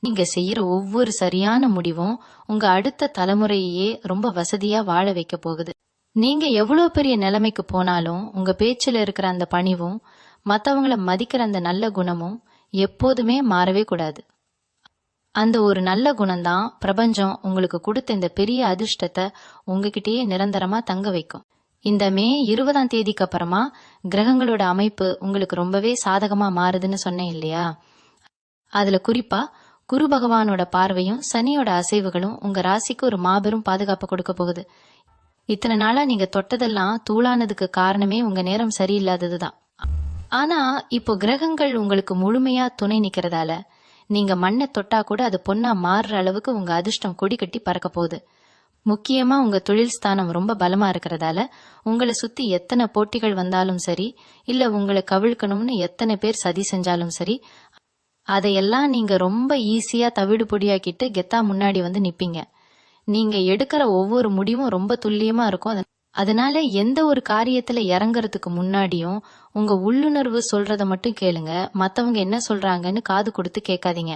நீங்க செய்யற ஒவ்வொரு சரியான முடிவும் உங்க அடுத்த தலைமுறையே ரொம்ப வசதியா வாழ வைக்க போகுது. நீங்க எவ்வளவு பெரிய நிலைமைக்கு போனாலும் உங்க பேச்சுல இருக்கிற அந்த பணிவும் மத்தவங்கள மதிக்கிற அந்த நல்ல குணமும் எப்போதுமே மாறவே கூடாது. அந்த ஒரு நல்ல குணம்தான் பிரபஞ்சம் உங்களுக்கு கொடுத்த இந்த பெரிய அதிர்ஷ்டத்தை உங்ககிட்டயே நிரந்தரமா தங்க வைக்கும். இந்த மே 20ஆம் தேதிக்கு அப்புறமா கிரகங்களோட அமைப்பு உங்களுக்கு ரொம்பவே சாதகமா மாறுதுன்னு சொன்னேன் இல்லையா? அதுல குறிப்பா குரு பகவானோட பார்வையும் சனியோட அசைவுகளும் உங்க ராசிக்கு ஒரு மாபெரும் பாதுகாப்பு கொடுக்க போகுது. இத்தனை நாளா நீங்க தொட்டதெல்லாம் தூளானதுக்கு காரணமே உங்க நேரம் சரியில்லாததுதான். ஆனா இப்போ கிரகங்கள் உங்களுக்கு முழுமையா துணை நிக்கிறதால நீங்க மண்ணை தொட்டா கூட அது பொண்ணா மாறுற அளவுக்கு உங்க அதிர்ஷ்டம் கொடி கட்டி பறக்க போகுது. முக்கியமா உங்க தொழில் ஸ்தானம் ரொம்ப பலமா இருக்கிறதால உங்களை சுத்தி எத்தனை போட்டிகள் வந்தாலும் சரி, இல்ல உங்களை கவிழ்க்கணும்னு எத்தனை பேர் சதி செஞ்சாலும் சரி, அதையெல்லாம் நீங்க ரொம்ப ஈஸியா தவிடு பொடியாக்கிட்டு கெத்தா முன்னாடி வந்து நிப்பீங்க. நீங்க எடுக்கிற ஒவ்வொரு முடிவும் ரொம்ப துல்லியமா இருக்கும். அதனால எந்த ஒரு காரியத்துல இறங்குறதுக்கு முன்னாடியும் உங்க உள்ளுணர்வு சொல்றத மட்டும் கேளுங்க. மத்தவங்க என்ன சொல்றாங்கன்னு காது கொடுத்து கேட்காதீங்க.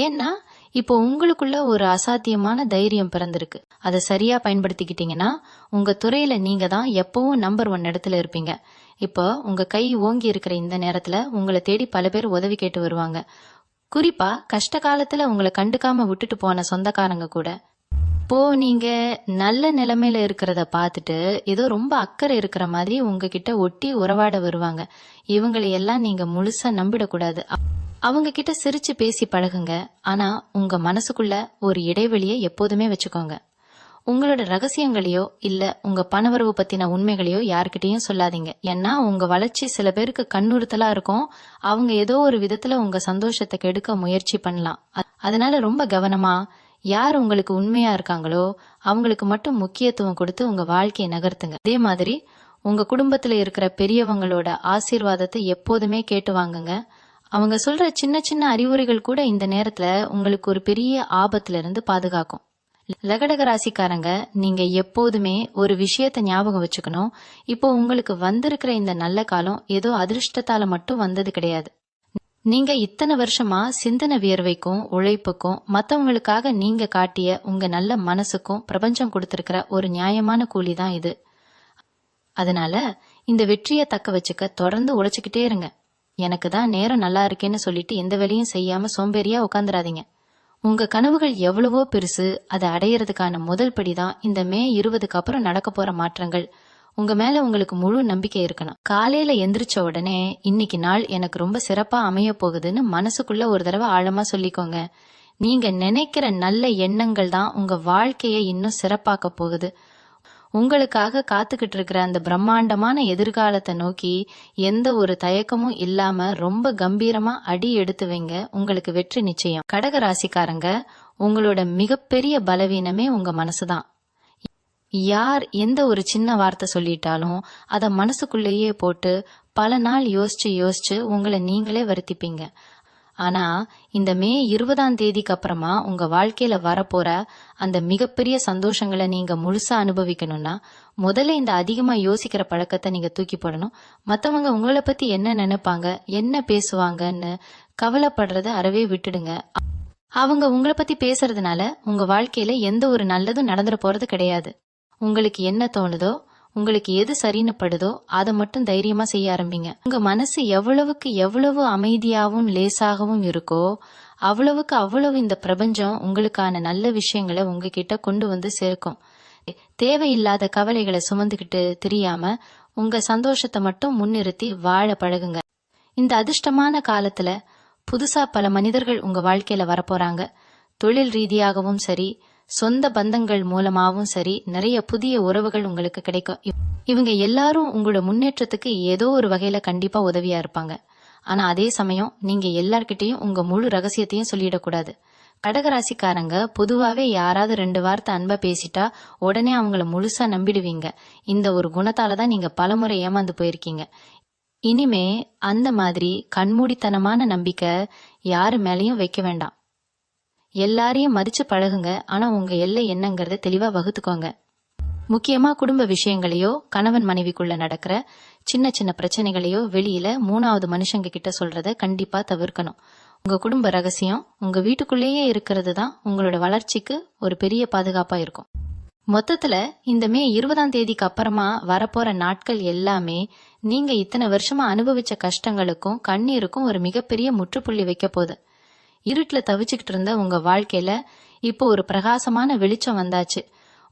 ஏன்னா இப்போ உங்களுக்குள்ள ஒரு அசாத்தியமான தைரியம் பிறந்திருக்கு. அதை சரியா பயன்படுத்திக்கிட்டீங்கன்னா உங்க துறையில நீங்க தான் எப்பவும் நம்பர் 1 இடத்துல இருப்பீங்க. இப்போ உங்க கை ஓங்கி இருக்கிற இந்த நேரத்துல உங்களை தேடி பல பேர் உதவி கேட்டு வருவாங்க. குறிப்பா கஷ்ட காலத்துல உங்களை கண்டுக்காம விட்டுட்டு போன சொந்தக்காரங்க கூட இப்போ நீங்க நல்ல நிலைமையில இருக்கிறத பார்த்துட்டு ஏதோ ரொம்ப அக்கறை இருக்கிற மாதிரி உங்ககிட்ட ஒட்டி உறவாட வருவாங்க. இவங்களை எல்லாம் நீங்க முழுசா நம்பிடக்கூடாது. அவங்க கிட்ட சிரிச்சு பேசி பழகுங்க. ஆனா உங்க மனசுக்குள்ள ஒரு இடைவெளியை எப்போதுமே வச்சுக்கோங்க. உங்களோட ரகசியங்களையோ இல்ல உங்க பணவரவு பத்தின உண்மைகளையோ யாருக்கிட்டையும் சொல்லாதீங்க. ஏன்னா உங்க வளர்ச்சி சில பேருக்கு கண்ணுறுத்தலா இருக்கும். அவங்க ஏதோ ஒரு விதத்துல உங்க சந்தோஷத்தை கெடுக்க முயற்சி பண்ணலாம். அதனால ரொம்ப கவனமா யார் உங்களுக்கு உண்மையா இருக்காங்களோ அவங்களுக்கு மட்டும் முக்கியத்துவம் கொடுத்து உங்க வாழ்க்கையை நகர்த்துங்க. அதே மாதிரி உங்க குடும்பத்துல இருக்கிற பெரியவங்களோட ஆசீர்வாதத்தை எப்போதுமே கேட்டு வாங்குங்க. அவங்க சொல்ற சின்ன சின்ன அறிவுரைகள் கூட இந்த நேரத்துல உங்களுக்கு ஒரு பெரிய ஆபத்துல இருந்து பாதுகாக்கும். லகடக ராசிக்காரங்க, நீங்க எப்போதுமே ஒரு விஷயத்த ஞாபகம் வச்சுக்கணும். இப்போ உங்களுக்கு வந்திருக்கிற இந்த நல்ல காலம் ஏதோ அதிர்ஷ்டத்தால மட்டும் வந்தது கிடையாது. நீங்க இத்தனை வருஷமா சிந்தனை வியர்வைக்கும் உழைப்புக்கும் மத்தவங்களுக்காக நீங்க காட்டிய உங்க நல்ல மனசுக்கும் பிரபஞ்சம் கொடுத்திருக்கிற ஒரு நியாயமான கூலி தான் இது. அதனால இந்த வெற்றியை தக்க வச்சுக்க தொடர்ந்து உழைச்சுக்கிட்டே இருங்க. எனக்கு தான் நேரம் நல்லா இருக்கேன்னு சொல்லிட்டு எந்த வேலையும் செய்யாம சோம்பேறியா உட்காந்துராதீங்க. உங்க கனவுகள் எவ்வளவோ பெருசு. அதை அடையறதுக்கான முதல் படிதான் இந்த மே 20க்கு அப்புறம் நடக்க போற மாற்றங்கள். உங்க மேல உங்களுக்கு முழு நம்பிக்கை இருக்கணும். காலையில எந்திரிச்ச உடனே இன்னைக்கு நாள் எனக்கு ரொம்ப சிறப்பா அமைய போகுதுன்னு மனசுக்குள்ள ஒரு தடவை ஆழமா சொல்லிக்கோங்க. நீங்க நினைக்கிற நல்ல எண்ணங்கள் தான் உங்க வாழ்க்கையை இன்னும் சிறப்பாக்க போகுது. உங்களுக்காக காத்துக்கிட்டு இருக்கிற அந்த பிரம்மாண்டமான எதிர்காலத்தை நோக்கி எந்த ஒரு தயக்கமும் இல்லாம ரொம்ப கம்பீரமா அடி எடுத்து வைங்க. உங்களுக்கு வெற்றி நிச்சயம். கடக ராசிக்காரங்க, உங்களோட மிகப்பெரிய பலவீனமே உங்க மனசுதான். யார் எந்த ஒரு சின்ன வார்த்தை சொல்லிட்டாலும் அத மனசுக்குள்ளேயே போட்டு பல நாள் யோசிச்சு யோசிச்சு உங்களை நீங்களே வருத்திப்பீங்க. ஆனா இந்த மே 20ஆம் தேதிக்கு அப்புறமா உங்க வாழ்க்கையில வரப்போற அந்த மிகப்பெரிய சந்தோஷங்களை நீங்க முழுசா அனுபவிக்கணும்னா முதல்ல இந்த அதிகமா யோசிக்கிற பழக்கத்தை நீங்க தூக்கி போடணும். மத்தவங்க உங்களை பத்தி என்ன நினைப்பாங்க, என்ன பேசுவாங்கன்னு கவலைப்படுறத அறவே விட்டுடுங்க. அவங்க உங்களை பத்தி பேசுறதுனால உங்க வாழ்க்கையில எந்த ஒரு நல்லதும் நடந்துட போறது கிடையாது. உங்களுக்கு என்ன தோணுதோ, உங்களுக்கு எது சரின்னு படுதோ அதை மட்டும் தைரியமா செய்ய ஆரம்பிங்க. உங்க மனசு எவ்வளவுக்கு எவ்வளவு அமைதியாகவும் லேசாகவும் இருக்கோ அவ்வளவுக்கு அவ்வளவு இந்த பிரபஞ்சம் உங்களுக்கான நல்ல விஷயங்களை உங்ககிட்ட கொண்டு வந்து சேர்க்கும். தேவையில்லாத கவலைகளை சுமந்துக்கிட்டு தெரியாம உங்க சந்தோஷத்தை மட்டும் முன்னிறுத்தி வாழ பழகுங்க. இந்த அதிர்ஷ்டமான காலத்துல புதுசா பல மனிதர்கள் உங்க வாழ்க்கையில வரப்போறாங்க. தொழில் ரீதியாகவும் சரி, சொந்த பந்தங்கள் மூலமாவும் சரி, நிறைய புதிய உறவுகள் உங்களுக்கு கிடைக்கும். இவங்க எல்லாரும் உங்களோட முன்னேற்றத்துக்கு ஏதோ ஒரு வகையில கண்டிப்பா உதவியா இருப்பாங்க. ஆனா அதே சமயம் நீங்க எல்லார்கிட்டையும் உங்க முழு ரகசியத்தையும் சொல்லிடக்கூடாது. கடகராசிக்காரங்க பொதுவாவே யாராவது 2 வார்த்தை அன்பா பேசிட்டா உடனே அவங்கள முழுசா நம்பிடுவீங்க. இந்த ஒரு குணத்தாலதான் நீங்க பலமுறை ஏமாந்து போயிருக்கீங்க. இனிமே அந்த மாதிரி கண்மூடித்தனமான நம்பிக்கை யாரு மேலயும் வைக்க வேண்டாம். எல்லாரையும் மதிச்சு பழகுங்க. ஆனா உங்க எல்லை என்னங்கறத தெளிவா வகுத்துக்கோங்க. முக்கியமா குடும்ப விஷயங்களையோ கணவன் மனைவிக்குள்ள நடக்கிற சின்ன சின்ன பிரச்சனைகளையோ வெளியில 3வது மனுஷங்க கிட்ட சொல்றத கண்டிப்பா தவிர்க்கணும். உங்க குடும்ப ரகசியம் உங்க வீட்டுக்குள்ளேயே இருக்கிறது தான் உங்களோட வளர்ச்சிக்கு ஒரு பெரிய பாதுகாப்பா இருக்கும். மொத்தத்துல இந்த மே 20ஆம் தேதிக்கு அப்புறமா வரப்போற நாட்கள் எல்லாமே நீங்க இத்தனை வருஷமா அனுபவிச்ச கஷ்டங்களுக்கும் கண்ணீருக்கும் ஒரு மிகப்பெரிய முற்றுப்புள்ளி வைக்க போகுது. இருட்டுல தவிச்சுக்கிட்டு இருந்த உங்க வாழ்க்கையில இப்போ ஒரு பிரகாசமான வெளிச்சம் வந்தாச்சு.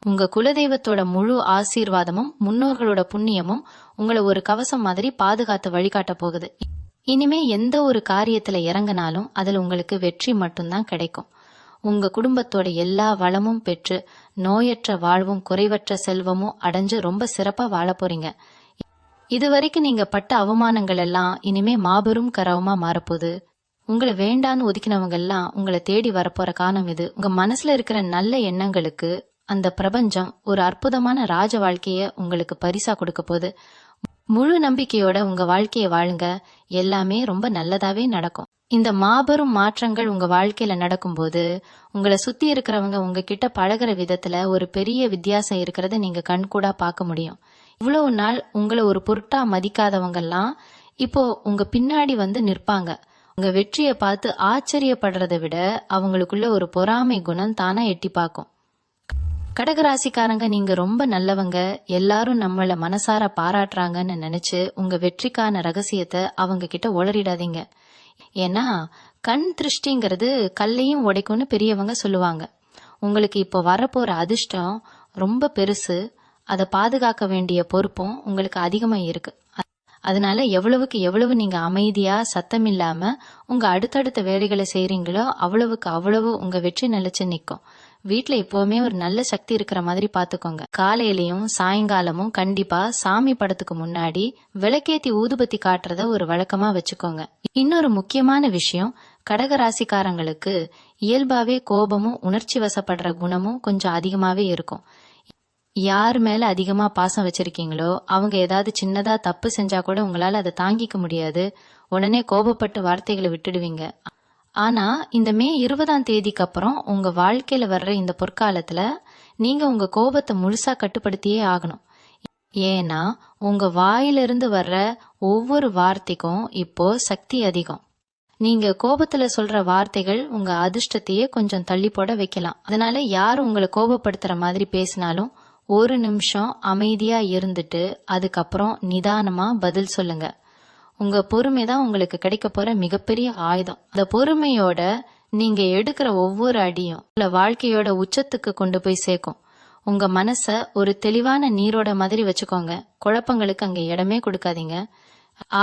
உங்க குலதெய்வத்தோட முழு ஆசீர்வாதமும் முன்னோர்களோட புண்ணியமும் உங்களை ஒரு கவசம் மாதிரி பாதுகாத்து வழிகாட்ட போகுது. இனிமே எந்த ஒரு காரியத்துல இறங்கினாலும் அதுல உங்களுக்கு வெற்றி மட்டும்தான் கிடைக்கும். உங்க குடும்பத்தோட எல்லா வளமும் பெற்று நோயற்ற வாழ்வும் குறைவற்ற செல்வமும் அடைஞ்சு ரொம்ப சிறப்பா வாழ போறீங்க. இதுவரைக்கும் நீங்க பட்ட அவமானங்கள் எல்லாம் இனிமே மாபெரும் கரவமா மாறப்போகுது. உங்களை வேண்டான்னு ஒதுக்கினவங்க எல்லாம் உங்களை தேடி வரப்போற காலம் இது. உங்க மனசுல இருக்கிற நல்ல எண்ணங்களுக்கு அந்த பிரபஞ்சம் ஒரு அற்புதமான ராஜ வாழ்க்கைய உங்களுக்கு பரிசா கொடுக்க போகுது. முழு நம்பிக்கையோட உங்க வாழ்க்கைய வாழுங்க. எல்லாமே ரொம்ப நல்லதாவே நடக்கும். இந்த மாபெரும் மாற்றங்கள் உங்க வாழ்க்கையில நடக்கும்போது உங்களை சுத்தி இருக்கிறவங்க உங்ககிட்ட பழகுற விதத்துல ஒரு பெரிய வித்தியாசம் இருக்கிறத நீங்க கண்கூடா பார்க்க முடியும். இவ்வளவு நாள் உங்களை ஒரு பொருட்டா மதிக்காதவங்க எல்லாம் இப்போ உங்க பின்னாடி வந்து நிற்பாங்க. உங்க வெற்றியை பார்த்து ஆச்சரியப்படுறதை விட அவங்களுக்குள்ள ஒரு பொறாமை குணம் தானா எட்டி பார்க்கும். கடகராசிக்காரங்க, நீங்க ரொம்ப நல்லவங்க, எல்லாரும் நம்மள மனசார பாராட்டுறாங்கன்னு நினைச்சு உங்க வெற்றிக்கான ரகசியத்தை அவங்க கிட்ட உளறிடாதீங்க. ஏன்னா கண் திருஷ்டிங்கிறது கல்லையும் உடைக்கும்னு பெரியவங்க சொல்லுவாங்க. உங்களுக்கு இப்போ வரப்போற அதிர்ஷ்டம் ரொம்ப பெருசு. அதை பாதுகாக்க வேண்டிய பொறுப்பும் உங்களுக்கு அதிகமா இருக்கு. அதனால எவ்வளவுக்கு எவ்வளவு நீங்க அமைதியா சத்தம் இல்லாம உங்க அடுத்தடுத்த வேலைகளை செய்றீங்களோ அவ்வளவுக்கு அவ்வளவு உங்க வெற்றி நிலைச்சு நிற்கும். வீட்டுல எப்பவுமே ஒரு நல்ல சக்தி இருக்கிற மாதிரி பாத்துக்கோங்க. காலையிலயும் சாயங்காலமும் கண்டிப்பா சாமி படத்துக்கு முன்னாடி விளக்கேத்தி ஊதுபத்தி காட்டுறத ஒரு வழக்கமா வச்சுக்கோங்க. இன்னொரு முக்கியமான விஷயம், கடகராசிக்காரங்களுக்கு இயல்பாவே கோபமும் உணர்ச்சி வசப்படுற குணமும் கொஞ்சம் அதிகமாவே இருக்கும். யார் மேல அதிகமா பாசம் வச்சிருக்கீங்களோ அவங்க ஏதாவது சின்னதா தப்பு செஞ்சா கூட உங்களால அதை தாங்கிக்க முடியாது. உடனே கோபப்பட்டு வார்த்தைகளை விட்டுடுவீங்க. ஆனா இந்த மே 20ஆம் தேதிக்கு அப்புறம் உங்க வாழ்க்கையில வர்ற இந்த பொற்காலத்துல நீங்க உங்க கோபத்தை முழுசா கட்டுப்படுத்தியே ஆகணும். ஏன்னா உங்க வாயிலிருந்து வர்ற ஒவ்வொரு வார்த்தைக்கும் இப்போ சக்தி அதிகம். நீங்க கோபத்துல சொல்ற வார்த்தைகள் உங்க அதிர்ஷ்டத்தையே கொஞ்சம் தள்ளி போட வைக்கலாம். அதனால யார் உங்களை கோபப்படுத்துற மாதிரி பேசினாலும் ஒரு நிமிஷம் அமைதியா இருந்துட்டு அதுக்கப்புறம் நிதானமா பதில் சொல்லுங்க. உங்க பொறுமைதான் உங்களுக்கு கிடைக்க போற மிகப்பெரிய ஆயுதம். அந்த பொறுமையோட நீங்க எடுக்கிற ஒவ்வொரு அடியும் உங்க வாழ்க்கையோட உச்சத்துக்கு கொண்டு போய் சேர்க்கும். உங்க மனச ஒரு தெளிவான நீரோட மாதிரி வச்சுக்கோங்க. குழப்பங்களுக்கு அங்க இடமே கொடுக்காதீங்க.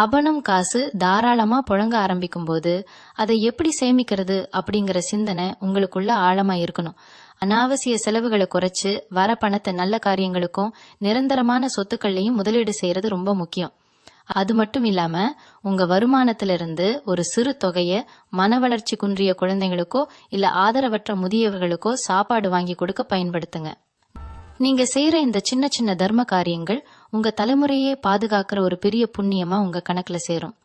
ஆபணம் காசு தாராளமா புழங்க ஆரம்பிக்கும் போது அதை எப்படி சேமிக்கிறது அப்படிங்கிற சிந்தனை உங்களுக்குள்ள ஆழமா இருக்கணும். அனாவசிய செலவுகளை குறைச்சு வர பணத்தை நல்ல காரியங்களுக்கும் நிரந்தரமான சொத்துக்கள்லையும் முதலீடு செய்யறது ரொம்ப முக்கியம். அது மட்டும் இல்லாம உங்க வருமானத்திலிருந்து ஒரு சிறு தொகைய மன வளர்ச்சி குன்றிய குழந்தைகளுக்கோ இல்ல ஆதரவற்ற முதியவர்களுக்கோ சாப்பாடு வாங்கி கொடுக்க பயன்படுத்துங்க. நீங்க செய்யற இந்த சின்ன சின்ன தர்ம காரியங்கள் உங்க தலைமுறையே பாதுகாக்கிற ஒரு பெரிய புண்ணியமா உங்க கணக்குல சேரும்.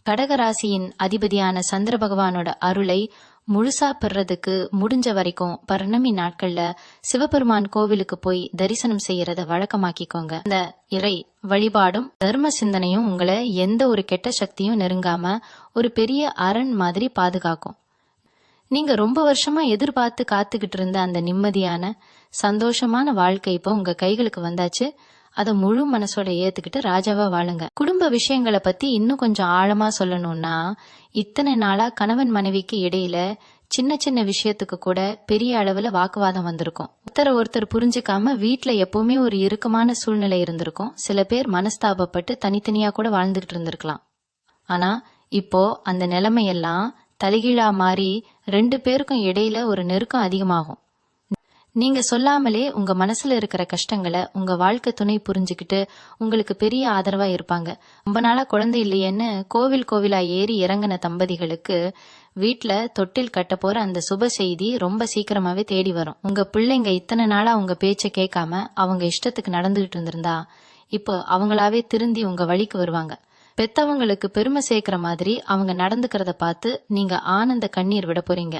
கடகராசியின் அதிபதியான சந்திர பகவானோட அருளை முழுசா பெறதுக்கு முடிஞ்ச வரைக்கும் பௌர்ணமி நாட்கள்ல சிவபெருமான் கோவிலுக்கு போய் தரிசனம் செய்யறத வழக்கமாக்கிக்கோங்க. இந்த இறை வழிபாடும் தர்ம சிந்தனையும் உங்களை எந்த ஒரு கெட்ட சக்தியும் நெருங்காம ஒரு பெரிய அரண் மாதிரி பாதுகாக்கும். நீங்க ரொம்ப வருஷமா எதிர்பார்த்து காத்துக்கிட்டு இருந்த அந்த நிம்மதியான சந்தோஷமான வாழ்க்கை இப்போ உங்க கைகளுக்கு வந்தாச்சு. அதை முழு மனசோட ஏத்துக்கிட்டு ராஜாவா வாழுங்க. குடும்ப விஷயங்களை பத்தி இன்னும் கொஞ்சம் ஆழமா சொல்லணும்னா, இத்தனை நாளா கணவன் மனைவிக்கு இடையில சின்ன சின்ன விஷயத்துக்கு கூட பெரிய அளவுல வாக்குவாதம் வந்திருக்கும். ஒருத்தர் புரிஞ்சுக்காம வீட்டுல எப்பவுமே ஒரு இறுக்கமான சூழ்நிலை இருந்திருக்கும். சில பேர் மனஸ்தாபப்பட்டு தனித்தனியா கூட வாழ்ந்துகிட்டு இருந்திருக்கலாம். ஆனா இப்போ அந்த நிலைமையெல்லாம் தலைகீழா மாறி 2 பேருக்கும் இடையில ஒரு நெருக்கம் அதிகமாகும். நீங்க சொல்லாமலே உங்க மனசுல இருக்கிற கஷ்டங்களை உங்க வாழ்க்கை துணை புரிஞ்சுக்கிட்டு உங்களுக்கு பெரிய ஆதரவா இருப்பாங்க. ரொம்ப நாளா குழந்தை இல்லையேன்னு கோவிலா ஏறி இறங்கின தம்பதிகளுக்கு வீட்டுல தொட்டில் கட்ட போற அந்த சுப செய்தி ரொம்ப சீக்கிரமாவே தேடி வரும். உங்க பிள்ளைங்க இத்தனை நாளா உங்க பேச்சை கேட்காம அவங்க இஷ்டத்துக்கு நடந்துகிட்டு இருந்திருந்தா இப்போ அவங்களாவே திருந்தி உங்க வழிக்கு வருவாங்க. பெத்தவங்களுக்கு பெருமை சேர்க்கிற மாதிரி அவங்க நடந்துக்கிறத பார்த்து நீங்க ஆனந்த கண்ணீர் விட போறீங்க.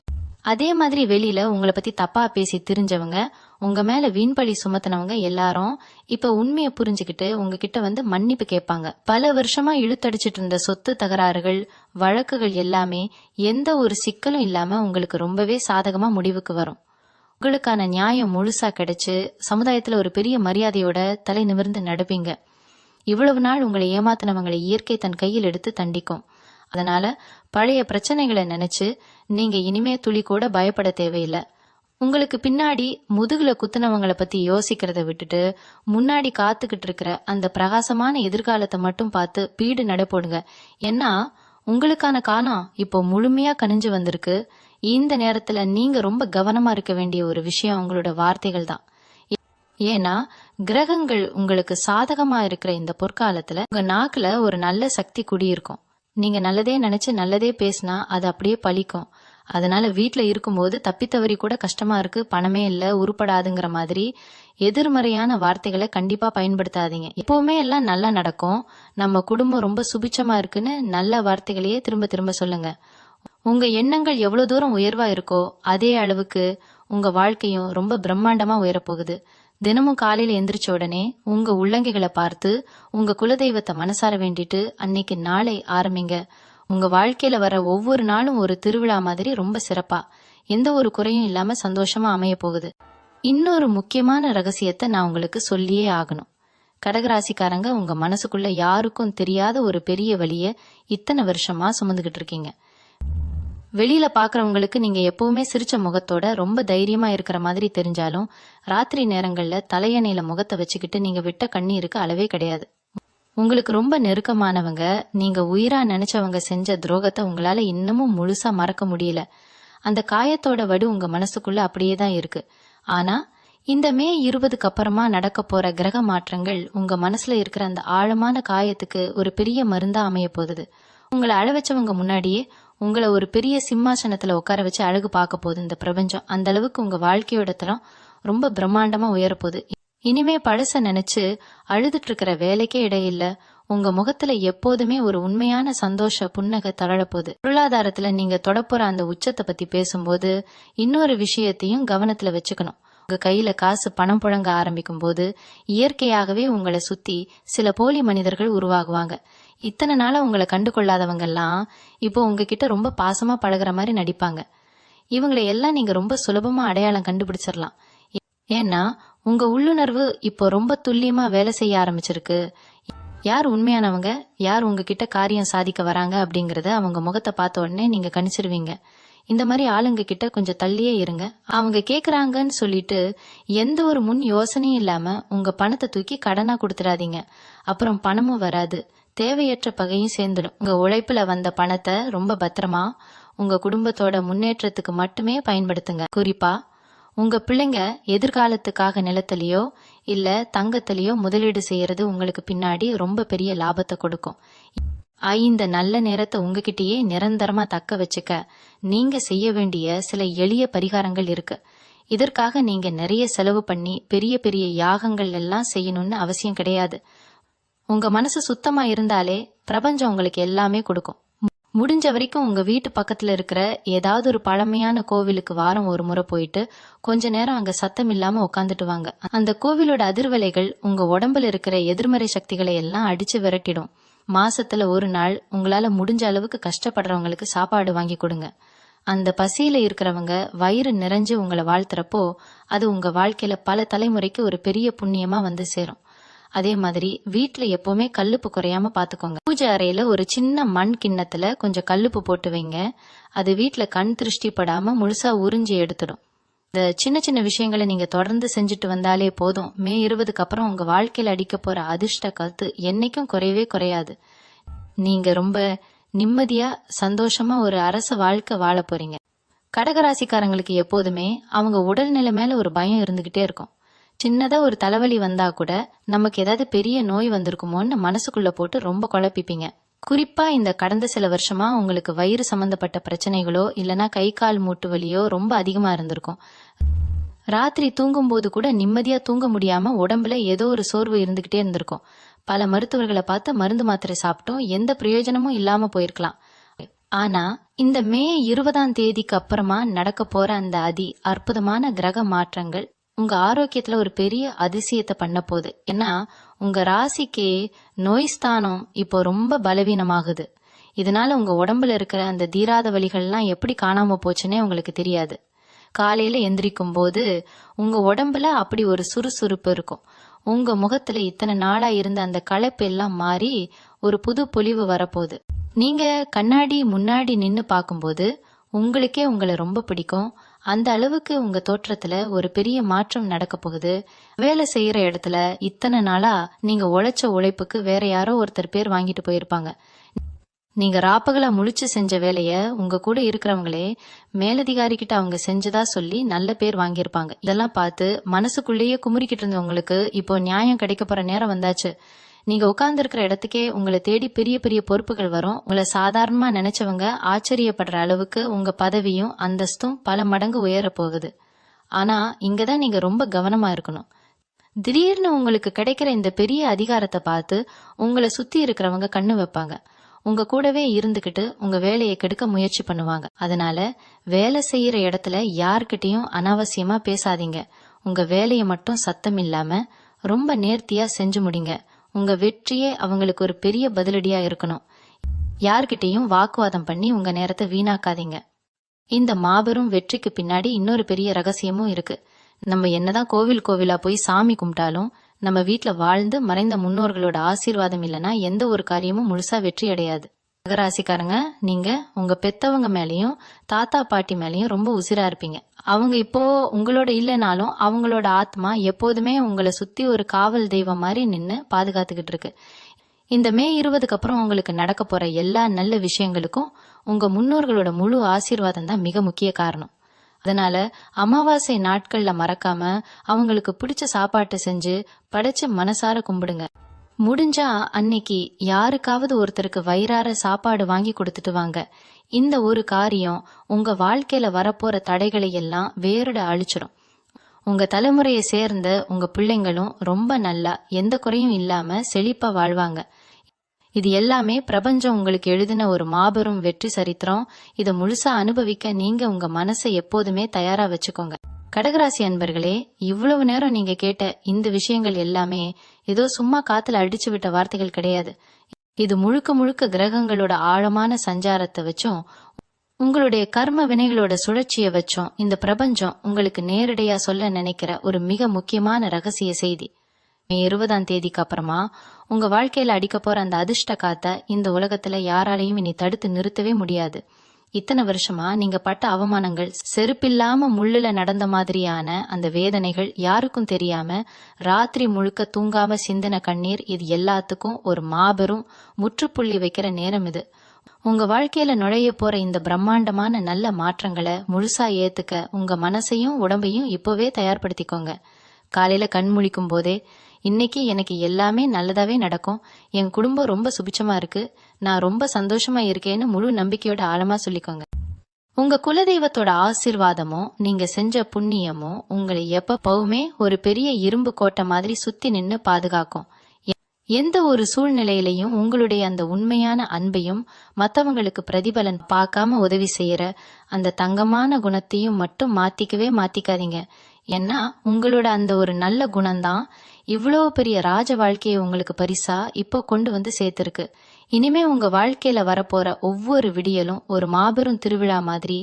அதே மாதிரி வெளியில உங்களை பத்தி தப்பா பேசி திரிஞ்சவங்க உங்க மேல வீண்பழி சுமத்தினவங்க எல்லாரும் இப்ப உண்மையை புரிஞ்சுக்கிட்டு உங்ககிட்ட வந்து மன்னிப்பு கேட்பாங்க. பல வருஷமா இழுத்தடிச்சிட்டு இருந்த சொத்து தகராறுகள், வழக்குகள் எல்லாமே எந்த ஒரு சிக்கலும் இல்லாம உங்களுக்கு ரொம்பவே சாதகமா முடிவுக்கு வரும். உங்களுக்கான நியாயம் முழுசா கிடைச்சு சமுதாயத்துல ஒரு பெரிய மரியாதையோட தலை நிமிர்ந்து நடப்பீங்க. இவ்வளவு நாள் உங்களை ஏமாத்தினவங்களை இயற்கை தன் கையில் எடுத்து தண்டிக்கும். அதனால பழைய பிரச்சனைகளை நினைச்சு நீங்க இனிமே துளி கூட பயப்பட தேவையில்லை. உங்களுக்கு பின்னாடி முதுகுல குத்துனவங்களை பத்தி யோசிக்கிறத விட்டுட்டு முன்னாடி காத்துக்கிட்டு இருக்கிற அந்த பிரகாசமான எதிர்காலத்தை மட்டும் பார்த்து பீடு நடப்போடுங்க. ஏன்னா உங்களுக்கான காலம் இப்போ முழுமையா கனிஞ்சு வந்திருக்கு. இந்த நேரத்துல நீங்க ரொம்ப கவனமா இருக்க வேண்டிய ஒரு விஷயம் உங்களோட வார்த்தைகள் தான். ஏன்னா கிரகங்கள் உங்களுக்கு சாதகமா இருக்கிற இந்த பொற்காலத்துல உங்க நாக்குல ஒரு நல்ல சக்தி குடியிருக்கும். நீங்க நல்லதே நினைச்சு நல்லதே பேசினா அது அப்படியே பலிக்கும். அதனால வீட்டுல இருக்கும்போது தப்பித்தவறி கூட கஷ்டமா இருக்கு, பணமே இல்ல, உருப்படாதுங்கிற மாதிரி எதிர்மறையான வார்த்தைகளை கண்டிப்பா பயன்படுத்தாதீங்க. எப்பவுமே எல்லாம் நல்லா நடக்கும், நம்ம குடும்பம் ரொம்ப சுபிச்சமா இருக்குன்னு நல்ல வார்த்தைகளையே திரும்ப திரும்ப சொல்லுங்க. உங்க எண்ணங்கள் எவ்வளவு தூரம் உயர்வா இருக்கோ அதே அளவுக்கு உங்க வாழ்க்கையும் ரொம்ப பிரம்மாண்டமா உயரப்போகுது. தினமும் காலையில எந்திரிச்ச உடனே உங்க உள்ளங்கைகளை பார்த்து உங்க குலதெய்வத்தை மனசார வேண்டிட்டு அன்னைக்கு நாளை ஆரம்பிங்க. உங்க வாழ்க்கையில வர ஒவ்வொரு நாளும் ஒரு திருவிழா மாதிரி ரொம்ப சிறப்பா, எந்த ஒரு குறையும் இல்லாம சந்தோஷமா அமைய போகுது. இன்னொரு முக்கியமான ரகசியத்தை நான் உங்களுக்கு சொல்லியே ஆகணும். கடகராசிக்காரங்க உங்க மனசுக்குள்ள யாருக்கும் தெரியாத ஒரு பெரிய வலிய இத்தனை வருஷமா சுமந்துகிட்டு இருக்கீங்க. வெளியில பாக்குறவங்களுக்கு நீங்க எப்பவுமே சிரிச்ச முகத்தோட ரொம்ப தைரியமா இருக்கிற மாதிரி தெரிஞ்சாலும் ராத்திரி நேரங்கள்ல தலையணையில முகத்தை வச்சுக்கிட்டு நீங்க விட்ட கண்ணீருக்கு அளவே கிடையாது. உங்களுக்கு ரொம்ப நெருக்கமானவங்க, நீங்க உயிரா நினைச்சவங்க செஞ்ச துரோகத்தை உங்களால இன்னமும் முழுசா மறக்க முடியல. அந்த காயத்தோட வடு உங்க மனசுக்குள்ள அப்படியே தான் இருக்கு. ஆனா இந்த மே 20க்கு அப்புறமா நடக்க போற கிரக மாற்றங்கள் உங்க மனசுல இருக்கிற அந்த ஆழமான காயத்துக்கு ஒரு பெரிய மருந்தா அமைய போகுது. உங்களை அழ வச்சவங்க முன்னாடியே உங்களை ஒரு பெரிய சிம்மாசனத்துல உட்கார வச்சு அழகு பார்க்க போகுது இந்த பிரபஞ்சம். அந்த அளவுக்கு உங்க வாழ்க்கையோட தரம் ரொம்ப பிரம்மாண்டமா உயரப்போகுது. இனிமே பழச நினைச்சு அழுதுட்டு இருக்கிற வேலைக்கே இடையில்ல. உங்க முகத்துல எப்போதுமே ஒரு உண்மையான சந்தோஷ புன்னகை தளரப்போகுது. பொருளாதாரத்துல நீங்க தொடப்போற அந்த உச்சத்தை பத்தி பேசும்போது இன்னொரு விஷயத்தையும் கவனத்துல வச்சுக்கணும். உங்க கையில காசு பணம் புழங்க ஆரம்பிக்கும் போது இயற்கையாகவே உங்களை சுத்தி சில போலி மனிதர்கள் உருவாகுவாங்க. இத்தனை நாளா உங்களை கண்டு கொள்ளாதவங்க எல்லாம் இப்போ உங்ககிட்ட ரொம்ப பாசமா பழகுற மாதிரி நடிப்பாங்க. இவங்களை எல்லாம் நீங்க ரொம்ப சுலபமா அடையாளம் கண்டுபிடிச்சிடலாம். ஏன்னா உங்க உள்ளுணர்வு இப்போ ரொம்ப துல்லியமா வேலை செய்ய ஆரம்பிச்சிருக்கு. யார் உண்மையானவங்க, யார் உங்ககிட்ட காரியம் சாதிக்க வராங்க அப்படிங்கறத அவங்க முகத்தை பார்த்த உடனே நீங்க கணிச்சிருவீங்க. இந்த மாதிரி ஆளுங்க கிட்ட கொஞ்சம் தள்ளியே இருங்க. அவங்க கேக்குறாங்கன்னு சொல்லிட்டு எந்த ஒரு முன் யோசனையும் இல்லாம உங்க பணத்தை தூக்கி கடனா கொடுத்துடாதீங்க. அப்புறம் பணமும் வராது, தேவையற்ற பகையும் சேர்ந்துடும். உங்க உழைப்புல வந்த பணத்தை ரொம்ப பத்திரமா உங்க குடும்பத்தோட முன்னேற்றத்துக்கு மட்டுமே பயன்படுத்துங்க. குறிப்பா உங்க பிள்ளைங்க எதிர்காலத்துக்காக நிலத்திலேயோ இல்ல தங்கத்திலேயோ முதலீடு செய்யறது உங்களுக்கு பின்னாடி ரொம்ப பெரிய லாபத்தை கொடுக்கும். இந்த நல்ல நேரத்தை உங்ககிட்டயே நிரந்தரமா தக்க வச்சுக்க நீங்க செய்ய வேண்டிய சில எளிய பரிகாரங்கள் இருக்கு. இதற்காக நீங்க நிறைய செலவு பண்ணி பெரிய பெரிய யாகங்கள் எல்லாம் செய்யணும்னு அவசியம் கிடையாது. உங்க மனசு சுத்தமா இருந்தாலே பிரபஞ்சம் உங்களுக்கு எல்லாமே கொடுக்கும். முடிஞ்ச வரைக்கும் உங்க வீட்டு பக்கத்துல இருக்கிற ஏதாவது ஒரு பழமையான கோவிலுக்கு வாரம் ஒரு முறை போயிட்டு கொஞ்ச நேரம் அங்க சத்தம் இல்லாம உட்காந்துட்டு வாங்க. அந்த கோவிலோட அதிர்வலைகள் உங்க உடம்புல இருக்கிற எதிர்மறை சக்திகளை எல்லாம் அடிச்சு விரட்டிடும். மாசத்துல ஒரு நாள் உங்களால முடிஞ்ச அளவுக்கு கஷ்டப்படுறவங்களுக்கு சாப்பாடு வாங்கி கொடுங்க. அந்த பசியில இருக்கிறவங்க வயிறு நிறைஞ்சு உங்களை வாழ்த்துறப்போ அது உங்க வாழ்க்கையில பல தலைமுறைக்கு ஒரு பெரிய புண்ணியமா வந்து சேரும். அதே மாதிரி வீட்டுல எப்பவுமே கல்லுப்பு குறையாம பாத்துக்கோங்க. பூஜை அறையில ஒரு சின்ன மண் கிண்ணத்துல கொஞ்சம் கல்லுப்பு போட்டு வைங்க. அது வீட்டுல கண் திருஷ்டி படாம முழுசா உறிஞ்சி எடுத்துடும். இந்த சின்ன சின்ன விஷயங்களை நீங்க தொடர்ந்து செஞ்சுட்டு வந்தாலே போதும். மே 20க்கு அப்புறம் உங்க வாழ்க்கையில அடிக்க போற அதிர்ஷ்ட கத்து என்னைக்கும் குறையவே குறையாது. நீங்க ரொம்ப நிம்மதியா சந்தோஷமா ஒரு அரச வாழ்க்கை வாழ போறீங்க. கடகராசிக்காரங்களுக்கு எப்போதுமே அவங்க உடல்நிலை மேல ஒரு பயம் இருந்துகிட்டே இருக்கும். சின்னதா ஒரு தலைவலி வந்தா கூட நமக்கு ஏதாவது பெரிய நோய் வந்திருக்குமோன்னு மனசுக்குள்ள போட்டு ரொம்ப குழப்பிப்பீங்க. குறிப்பா இந்த கடந்த சில வருஷமா உங்களுக்கு வயிறு சம்பந்தப்பட்ட பிரச்சனைகளோ இல்லனா கை கால் மூட்டு வலியோ ரொம்ப அதிகமா இருந்திருக்கும். ராத்திரி தூங்கும் போது கூட நிம்மதியா தூங்க முடியாம உடம்புல ஏதோ ஒரு சோர்வு இருந்துகிட்டே இருந்திருக்கும். பல மருத்துவர்களை பார்த்து மருந்து மாத்திரை சாப்பிட்டோம், எந்த பிரயோஜனமும் இல்லாம போயிருக்கலாம். ஆனா இந்த மே 20ஆம் தேதிக்கு அப்புறமா நடக்க போற அந்த அற்புதமான கிரக மாற்றங்கள் உங்க ஆரோக்கியத்துல ஒரு பெரிய அதிசயத்தை பண்ண போகுது. ஏன்னா உங்க ராசிக்கு நோய் ஸ்தானம் இப்போ ரொம்ப பலவீனமாகுது. இதனால உங்க உடம்புல இருக்கிற அந்த தீராத வலிகள்லாம் எப்படி காணாம போச்சுன்னே உங்களுக்கு தெரியாது. காலையில எந்திரிக்கும் போது உங்க உடம்புல அப்படி ஒரு சுறுசுறுப்பு இருக்கும். உங்க முகத்துல இத்தனை நாளா இருந்த அந்த களைப்பு எல்லாம் மாறி ஒரு புது பொலிவு வரப்போகுது. நீங்க கண்ணாடி முன்னாடி நின்னு பார்க்கும்போது உங்களுக்கே உங்களை ரொம்ப பிடிக்கும். அந்த அளவுக்கு உங்க தோற்றத்துல ஒரு பெரிய மாற்றம் நடக்க போகுது. வேலை செய்யற இடத்துல இத்தனை நாளா நீங்க உழைச்ச உழைப்புக்கு வேற யாரோ ஒருத்தர் பேர் வாங்கிட்டு போயிருப்பாங்க. நீங்க ராப்பகலா முழிச்சு செஞ்ச வேலைய உங்க கூட இருக்கிறவங்களே மேலதிகாரி கிட்ட அவங்க செஞ்சதா சொல்லி நல்ல பேர் வாங்கியிருப்பாங்க. இதெல்லாம் பார்த்து மனசுக்குள்ளேயே குமுறிக்கிட்டு இருந்தவங்களுக்கு இப்போ நியாயம் கிடைக்க போற நேரம் வந்தாச்சு. நீங்க உட்கார்ந்து இருக்கிற இடத்துக்கே உங்களை தேடி பெரிய பெரிய பொறுப்புகள் வரும். உங்களை சாதாரணமா நினைச்சவங்க ஆச்சரியப்படுற அளவுக்கு உங்க பதவியும் அந்தஸ்தும் பல மடங்கு உயர போகுது. ஆனா இங்கதான் நீங்க ரொம்ப கவனமா இருக்கணும். திடீர்னு உங்களுக்கு கிடைக்கிற இந்த பெரிய அதிகாரத்தை பார்த்து உங்களை சுத்தி இருக்கிறவங்க கண்ணு வைப்பாங்க. உங்க கூடவே இருந்துகிட்டு உங்க வேலையை கெடுக்க முயற்சி பண்ணுவாங்க. அதனால வேலை செய்யற இடத்துல யார்கிட்டயும் அனாவசியமா பேசாதீங்க. உங்க வேலையை மட்டும் சத்தம் இல்லாம ரொம்ப நேர்த்தியா செஞ்சு முடிங்க. உங்க வெற்றியே அவங்களுக்கு ஒரு பெரிய பதிலடியா இருக்கணும். யார்கிட்டயும் வாக்குவாதம் பண்ணி உங்க நேரத்தை வீணாக்காதீங்க. இந்த மாபெரும் வெற்றிக்கு பின்னாடி இன்னொரு பெரிய ரகசியமும் இருக்கு. நம்ம என்னதான் கோவில் கோவிலா போய் சாமி கும்பிட்டாலும் நம்ம வீட்டுல வாழ்ந்து மறைந்த முன்னோர்களோட ஆசீர்வாதம் இல்லைன்னா எந்த ஒரு காரியமும் முழுசா வெற்றி அடையாது. மகராசிக்காரங்க, நீங்க உங்க பெத்தவங்க மேலயும் தாத்தா பாட்டி மேலயும் ரொம்ப உசிரா இருப்பீங்க. அவங்க இப்போ உங்களோட இல்லைனாலும் அவங்களோட ஆத்மா எப்போதுமே உங்களை சுத்தி ஒரு காவல் தெய்வம் மாதிரி நின்னு பாதுகாத்துக்கிட்டு இருக்கு. இந்த மே 20க்கு அப்புறம் உங்களுக்கு நடக்க போற எல்லா நல்ல விஷயங்களுக்கும் உங்க முன்னோர்களோட முழு ஆசீர்வாதம் தான் மிக முக்கிய காரணம். அதனால அமாவாசை நாட்கள்ல மறக்காம அவங்களுக்கு பிடிச்ச சாப்பாட்டை செஞ்சு படைச்சு மனசார கும்பிடுங்க. முடிஞ்சா அன்னைக்கு யாருக்காவது ஒருத்தருக்கு வயிறார சாப்பாடு வாங்கி கொடுத்துட்டு வாங்க. இந்த ஒரு காரியம் உங்க வாழ்க்கையில வரப்போற தடைகளை எல்லாம் வேறுட அழிச்சிடும். உங்க தலைமுறையை சேர்ந்த உங்க பிள்ளைங்களும் ரொம்ப நல்லா எந்த குறையும் இல்லாம செழிப்பா வாழ்வாங்க. இது எல்லாமே பிரபஞ்சம் உங்களுக்கு எழுதின ஒரு மாபெரும் வெற்றி சரித்திரம். இதை முழுசா அனுபவிக்க நீங்க உங்க மனசை எப்போதுமே தயாரா வச்சுக்கோங்க. கடகராசி அன்பர்களே, இவ்வளவு நேரம் நீங்க கேட்ட இந்த விஷயங்கள் எல்லாமே ஏதோ சும்மா காத்துல அடிச்சு விட்ட வார்த்தைகள் கிடையாது. இது முழுக்க முழுக்க கிரகங்களோட ஆழமான சஞ்சாரத்தை வச்சும் உங்களுடைய கர்ம வினைகளோட சுழற்சியை வச்சும் இந்த பிரபஞ்சம் உங்களுக்கு நேரடியா சொல்ல நினைக்கிற ஒரு மிக முக்கியமான ரகசிய செய்தி. மே 20ஆம் தேதிக்கு அப்புறமா உங்க வாழ்க்கையில அடிக்க போற அந்த அதிர்ஷ்ட காத்த இந்த உலகத்துல யாராலையும் இனி தடுத்து நிறுத்தவே முடியாது. இத்தனை வருஷமா நீங்க பட்ட அவமானங்கள், செருப்பில்லாம முள்ளுல நடந்த மாதிரியான அந்த வேதனைகள் யாருக்கும் தெரியாம ராத்திரி முழுக்க தூங்காம சிந்தின கண்ணீர், இது எல்லாத்துக்கும் ஒரு மாபெரும் முற்றுப்புள்ளி வைக்கிற நேரம் இது. உங்க வாழ்க்கையில நுழைய போற இந்த பிரம்மாண்டமான நல்ல மாற்றங்களை முழுசா ஏத்துக்க உங்க மனசையும் உடம்பையும் இப்பவே தயார்படுத்திக்கோங்க. காலையில கண் முழிக்கும் போதே இன்னைக்கு எனக்கு எல்லாமே நல்லதாவே நடக்கும், என் குடும்பம் ரொம்ப சுபிச்சமா இருக்கு, நான் ரொம்ப சந்தோஷமா இருக்கேன்னு முழு நம்பிக்கையோட ஆழமா சொல்லிக்கோங்க. உங்க குலதெய்வத்தோட ஆசீர்வாதமும் நீங்க செஞ்ச புண்ணியமும் உங்களை எப்பவுமே ஒரு பெரிய இரும்பு கோட்டை மாதிரி சுத்தி நின்னு பாதுகாக்கும். எந்த ஒரு சூழ்நிலையிலையும் உங்களுடைய அந்த உண்மையான அன்பையும் மத்தவங்களுக்கு பிரதிபலன் பார்க்காம உதவி செய்யற அந்த தங்கமான குணத்தையும் மட்டும் மாத்திக்கவே மாத்திக்காதீங்க. ஏன்னா உங்களோட அந்த ஒரு நல்ல குணம்தான் இவ்வளவு பெரிய ராஜ வாழ்க்கையை உங்களுக்கு பரிசா இப்போ கொண்டு வந்து சேர்த்திருக்கு. இனிமே உங்க வாழ்க்கையில வரப்போற ஒவ்வொரு விடியலும் ஒரு மாபெரும் திருவிழா மாதிரி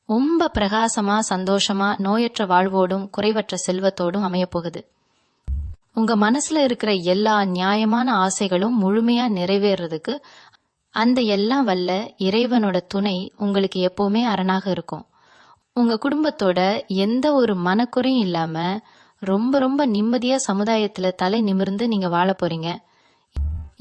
ரொம்ப பிரகாசமா சந்தோஷமா நோயற்ற வாழ்வோடும் குறைவற்ற செல்வத்தோடும் அமையப்போகுது. உங்க மனசுல இருக்கிற எல்லா நியாயமான ஆசைகளும் முழுமையா நிறைவேறதுக்கு அந்த எல்லாம் வல்ல இறைவனோட துணை உங்களுக்கு எப்பவுமே அரணாக இருக்கும். உங்க குடும்பத்தோட எந்த ஒரு மனக்குறையும் இல்லாம ரொம்ப ரொம்ப நிம்மதியா சமுதாயத்துல தலை நிமிர்ந்து நீங்க வாழ போறீங்க.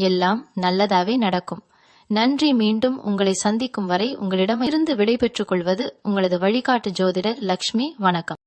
எல்லாம் நல்லதாவே நடக்கும். நன்றி. மீண்டும் உங்களை சந்திக்கும் வரை உங்களிடம் இருந்து விடை பெற்றுக் கொள்வது உங்களது வழிகாட்டு ஜோதிடர் லக்ஷ்மி. வணக்கம்.